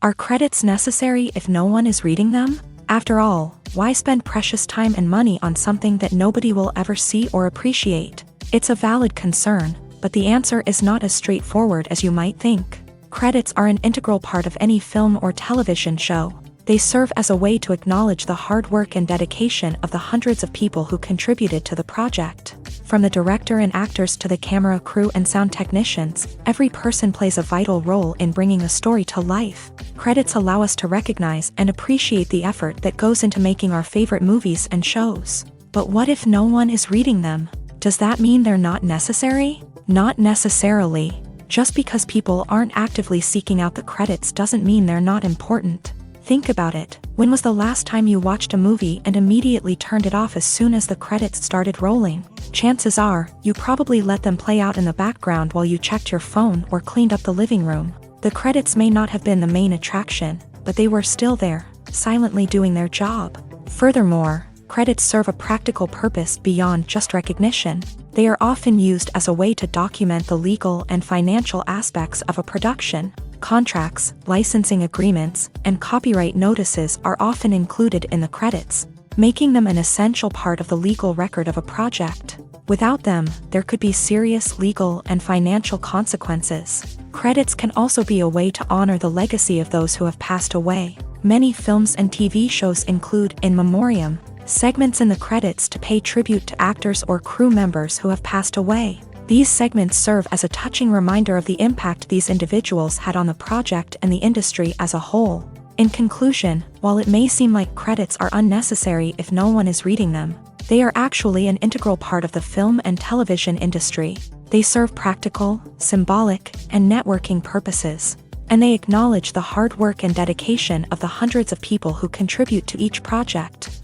Are credits necessary if no one is reading them? After all, why spend precious time and money on something that nobody will ever see or appreciate? It's a valid concern, but the answer is not as straightforward as you might think. Credits are an integral part of any film or television show. They serve as a way to acknowledge the hard work and dedication of the hundreds of people who contributed to the project. From the director and actors to the camera crew and sound technicians, every person plays a vital role in bringing a story to life. Credits allow us to recognize and appreciate the effort that goes into making our favorite movies and shows. But what if no one is reading them? Does that mean they're not necessary? Not necessarily. Just because people aren't actively seeking out the credits doesn't mean they're not important. Think about it. When was the last time you watched a movie and immediately turned it off as soon as the credits started rolling? Chances are, you probably let them play out in the background while you checked your phone or cleaned up the living room. The credits may not have been the main attraction, but they were still there, silently doing their job. Furthermore, credits serve a practical purpose beyond just recognition. They are often used as a way to document the legal and financial aspects of a production. Contracts, licensing agreements, and copyright notices are often included in the credits, making them an essential part of the legal record of a project. Without them, there could be serious legal and financial consequences. Credits can also be a way to honor the legacy of those who have passed away. Many films and TV shows include in memoriam segments in the credits to pay tribute to actors or crew members who have passed away. These segments serve as a touching reminder of the impact these individuals had on the project and the industry as a whole. In conclusion, while it may seem like credits are unnecessary if no one is reading them, they are actually an integral part of the film and television industry. They serve practical, symbolic, and networking purposes, and they acknowledge the hard work and dedication of the hundreds of people who contribute to each project.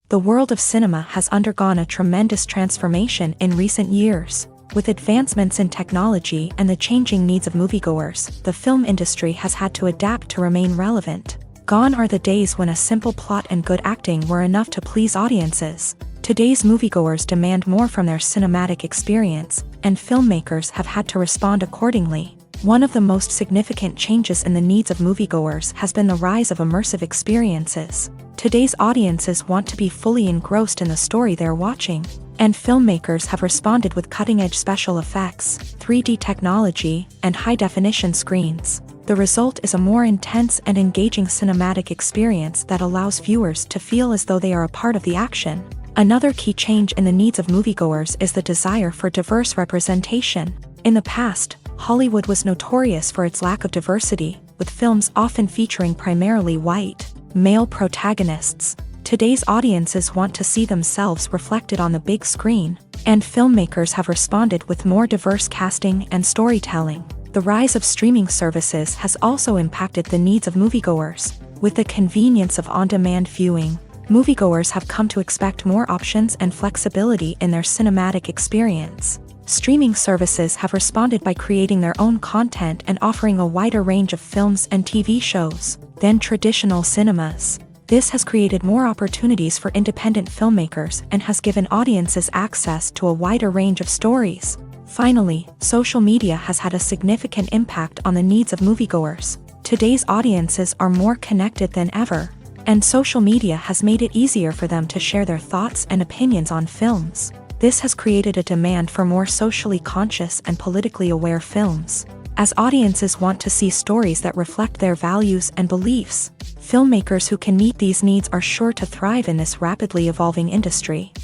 The world of cinema has undergone a tremendous transformation in recent years. With advancements in technology and the changing needs of moviegoers, the film industry has had to adapt to remain relevant. Gone are the days when a simple plot and good acting were enough to please audiences. Today's moviegoers demand more from their cinematic experience, and filmmakers have had to respond accordingly. One of the most significant changes in the needs of moviegoers has been the rise of immersive experiences. Today's audiences want to be fully engrossed in the story they're watching, and filmmakers have responded with cutting-edge special effects, 3D technology, and high-definition screens. The result is a more intense and engaging cinematic experience that allows viewers to feel as though they are a part of the action. Another key change in the needs of moviegoers is the desire for diverse representation. In the past, Hollywood was notorious for its lack of diversity, with films often featuring primarily white, male protagonists. Today's audiences want to see themselves reflected on the big screen, and filmmakers have responded with more diverse casting and storytelling. The rise of streaming services has also impacted the needs of moviegoers. With the convenience of on-demand viewing, moviegoers have come to expect more options and flexibility in their cinematic experience. Streaming services have responded by creating their own content and offering a wider range of films and TV shows than traditional cinemas. This has created more opportunities for independent filmmakers and has given audiences access to a wider range of stories. Finally, social media has had a significant impact on the needs of moviegoers. Today's audiences are more connected than ever, and social media has made it easier for them to share their thoughts and opinions on films. This has created a demand for more socially conscious and politically aware films. As audiences want to see stories that reflect their values and beliefs, filmmakers who can meet these needs are sure to thrive in this rapidly evolving industry.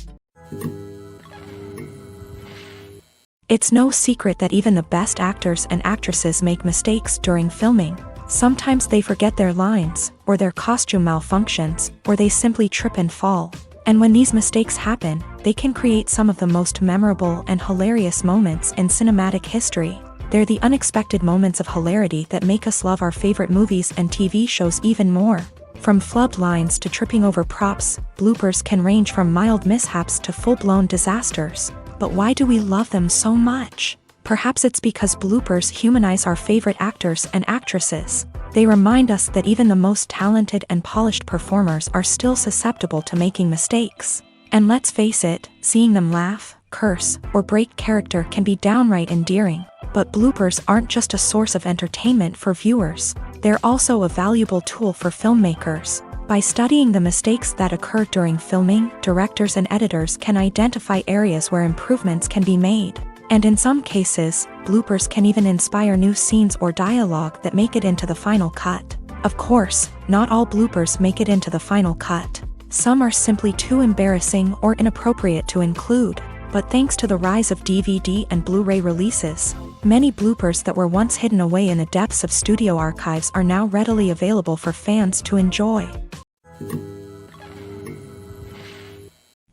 It's no secret that even the best actors and actresses make mistakes during filming. Sometimes they forget their lines, or their costume malfunctions, or they simply trip and fall. And when these mistakes happen, they can create some of the most memorable and hilarious moments in cinematic history. They're the unexpected moments of hilarity that make us love our favorite movies and TV shows even more. From flubbed lines to tripping over props, bloopers can range from mild mishaps to full-blown disasters. But why do we love them so much? Perhaps it's because bloopers humanize our favorite actors and actresses. They remind us that even the most talented and polished performers are still susceptible to making mistakes. And let's face it, seeing them laugh, curse, or break character can be downright endearing. But bloopers aren't just a source of entertainment for viewers. They're also a valuable tool for filmmakers. By studying the mistakes that occur during filming, directors and editors can identify areas where improvements can be made. And in some cases, bloopers can even inspire new scenes or dialogue that make it into the final cut. Of course, not all bloopers make it into the final cut. Some are simply too embarrassing or inappropriate to include. But thanks to the rise of DVD and Blu-ray releases, many bloopers that were once hidden away in the depths of studio archives are now readily available for fans to enjoy.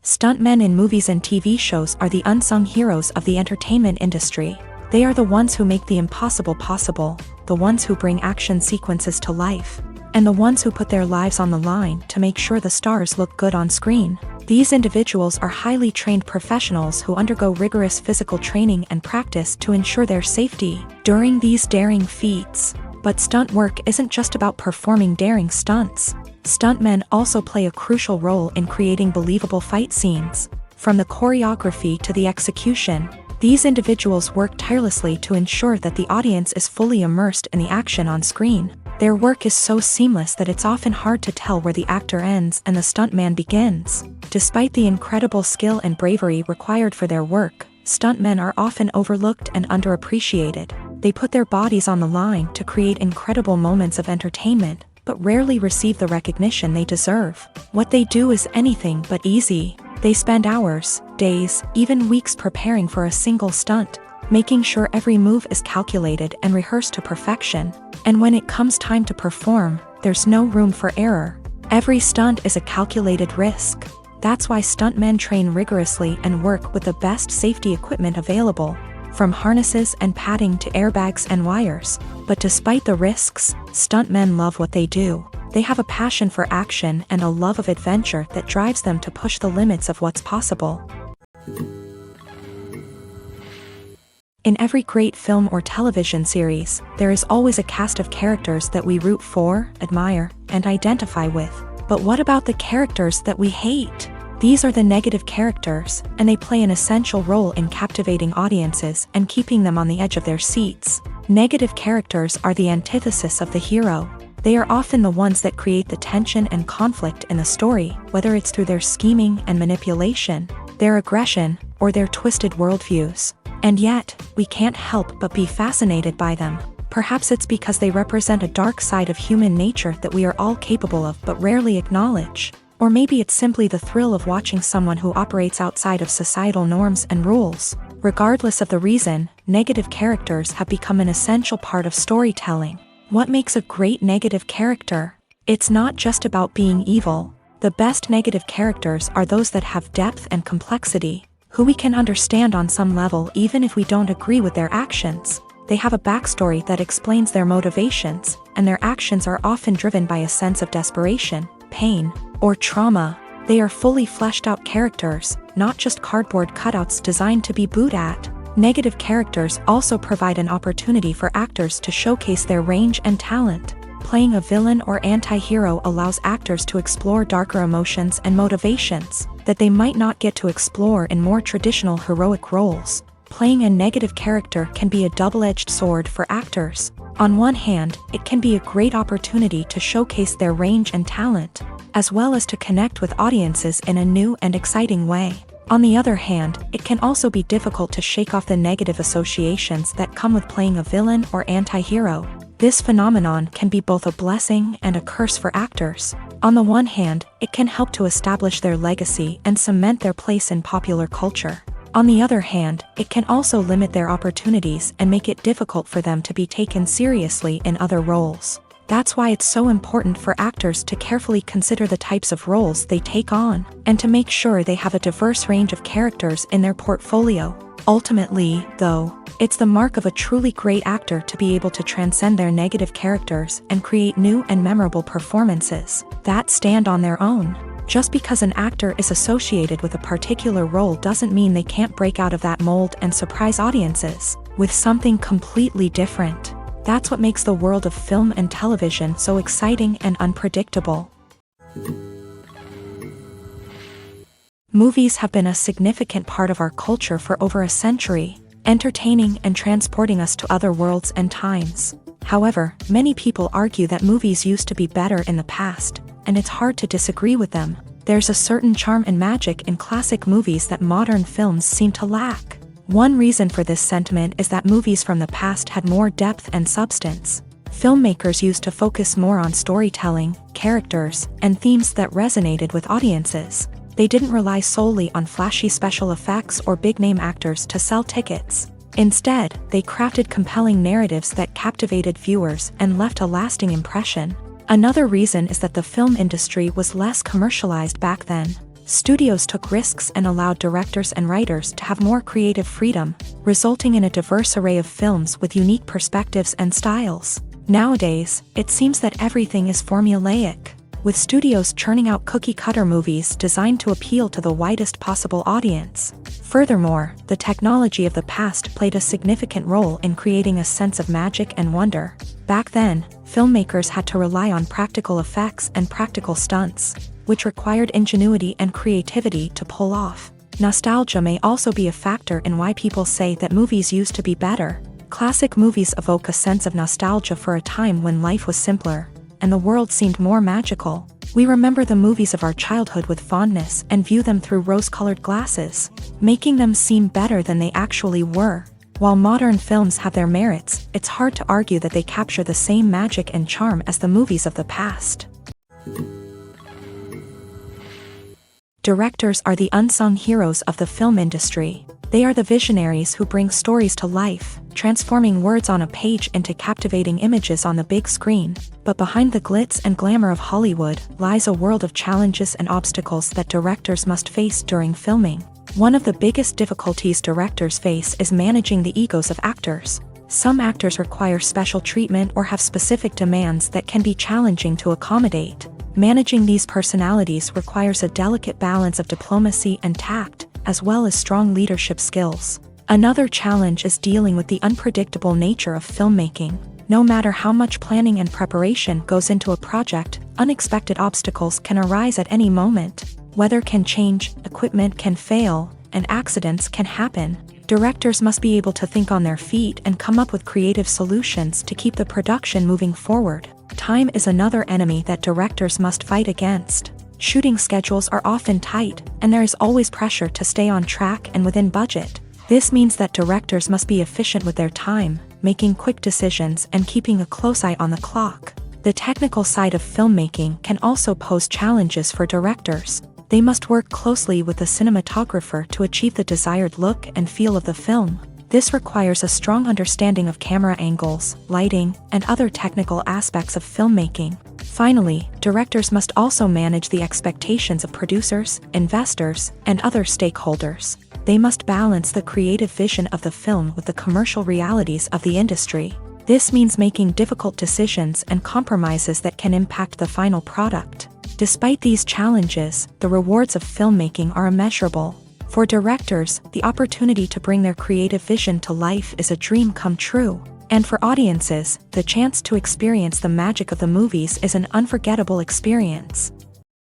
Stuntmen in movies and TV shows are the unsung heroes of the entertainment industry. They are the ones who make the impossible possible, the ones who bring action sequences to life, and the ones who put their lives on the line to make sure the stars look good on screen. These individuals are highly trained professionals who undergo rigorous physical training and practice to ensure their safety during these daring feats. But stunt work isn't just about performing daring stunts. Stuntmen also play a crucial role in creating believable fight scenes. From the choreography to the execution, these individuals work tirelessly to ensure that the audience is fully immersed in the action on screen. Their work is so seamless that it's often hard to tell where the actor ends and the stuntman begins. Despite the incredible skill and bravery required for their work, stuntmen are often overlooked and underappreciated. They put their bodies on the line to create incredible moments of entertainment, but rarely receive the recognition they deserve. What they do is anything but easy. They spend hours, days, even weeks preparing for a single stunt, making sure every move is calculated and rehearsed to perfection. And when it comes time to perform, there's no room for error. Every stunt is a calculated risk. That's why stuntmen train rigorously and work with the best safety equipment available, from harnesses and padding to airbags and wires. But despite the risks, stuntmen love what they do. They have a passion for action and a love of adventure that drives them to push the limits of what's possible. In every great film or television series, there is always a cast of characters that we root for, admire, and identify with. But what about the characters that we hate? These are the negative characters, and they play an essential role in captivating audiences and keeping them on the edge of their seats. Negative characters are the antithesis of the hero. They are often the ones that create the tension and conflict in the story, whether it's through their scheming and manipulation, their aggression, or their twisted worldviews. And yet, we can't help but be fascinated by them. Perhaps it's because they represent a dark side of human nature that we are all capable of but rarely acknowledge. Or maybe it's simply the thrill of watching someone who operates outside of societal norms and rules. Regardless of the reason, negative characters have become an essential part of storytelling. What makes a great negative character? It's not just about being evil. The best negative characters are those that have depth and complexity, who we can understand on some level even if we don't agree with their actions. They have a backstory that explains their motivations, and their actions are often driven by a sense of desperation, pain, or trauma. They are fully fleshed out characters, not just cardboard cutouts designed to be booed at. Negative characters also provide an opportunity for actors to showcase their range and talent. Playing a villain or anti-hero allows actors to explore darker emotions and motivations that they might not get to explore in more traditional heroic roles. Playing a negative character can be a double-edged sword for actors. On one hand, it can be a great opportunity to showcase their range and talent, as well as to connect with audiences in a new and exciting way. On the other hand, it can also be difficult to shake off the negative associations that come with playing a villain or anti-hero. This phenomenon can be both a blessing and a curse for actors. On the one hand, it can help to establish their legacy and cement their place in popular culture. On the other hand, it can also limit their opportunities and make it difficult for them to be taken seriously in other roles. That's why it's so important for actors to carefully consider the types of roles they take on, and to make sure they have a diverse range of characters in their portfolio. Ultimately, though, it's the mark of a truly great actor to be able to transcend their negative characters and create new and memorable performances that stand on their own. Just because an actor is associated with a particular role doesn't mean they can't break out of that mold and surprise audiences with something completely different. That's what makes the world of film and television so exciting and unpredictable. Movies have been a significant part of our culture for over a century, entertaining and transporting us to other worlds and times. However, many people argue that movies used to be better in the past, and it's hard to disagree with them. There's a certain charm and magic in classic movies that modern films seem to lack. One reason for this sentiment is that movies from the past had more depth and substance. Filmmakers used to focus more on storytelling, characters, and themes that resonated with audiences. They didn't rely solely on flashy special effects or big-name actors to sell tickets. Instead, they crafted compelling narratives that captivated viewers and left a lasting impression. Another reason is that the film industry was less commercialized back then. Studios took risks and allowed directors and writers to have more creative freedom, resulting in a diverse array of films with unique perspectives and styles. Nowadays, it seems that everything is formulaic, with studios churning out cookie-cutter movies designed to appeal to the widest possible audience. Furthermore, the technology of the past played a significant role in creating a sense of magic and wonder. Back then, filmmakers had to rely on practical effects and practical stunts, which required ingenuity and creativity to pull off. Nostalgia may also be a factor in why people say that movies used to be better. Classic movies evoke a sense of nostalgia for a time when life was simpler, and the world seemed more magical. We remember the movies of our childhood with fondness and view them through rose-colored glasses, making them seem better than they actually were. While modern films have their merits, it's hard to argue that they capture the same magic and charm as the movies of the past. Directors are the unsung heroes of the film industry. They are the visionaries who bring stories to life, transforming words on a page into captivating images on the big screen. But behind the glitz and glamour of Hollywood lies a world of challenges and obstacles that directors must face during filming. One of the biggest difficulties directors face is managing the egos of actors. Some actors require special treatment or have specific demands that can be challenging to accommodate. Managing these personalities requires a delicate balance of diplomacy and tact, as well as strong leadership skills. Another challenge is dealing with the unpredictable nature of filmmaking. No matter how much planning and preparation goes into a project, unexpected obstacles can arise at any moment. Weather can change, equipment can fail, and accidents can happen. Directors must be able to think on their feet and come up with creative solutions to keep the production moving forward. Time is another enemy that directors must fight against. Shooting schedules are often tight, and there is always pressure to stay on track and within budget. This means that directors must be efficient with their time, making quick decisions and keeping a close eye on the clock. The technical side of filmmaking can also pose challenges for directors. They must work closely with the cinematographer to achieve the desired look and feel of the film. This requires a strong understanding of camera angles, lighting, and other technical aspects of filmmaking. Finally, directors must also manage the expectations of producers, investors, and other stakeholders. They must balance the creative vision of the film with the commercial realities of the industry. This means making difficult decisions and compromises that can impact the final product. Despite these challenges, the rewards of filmmaking are immeasurable. For directors, the opportunity to bring their creative vision to life is a dream come true. And for audiences, the chance to experience the magic of the movies is an unforgettable experience.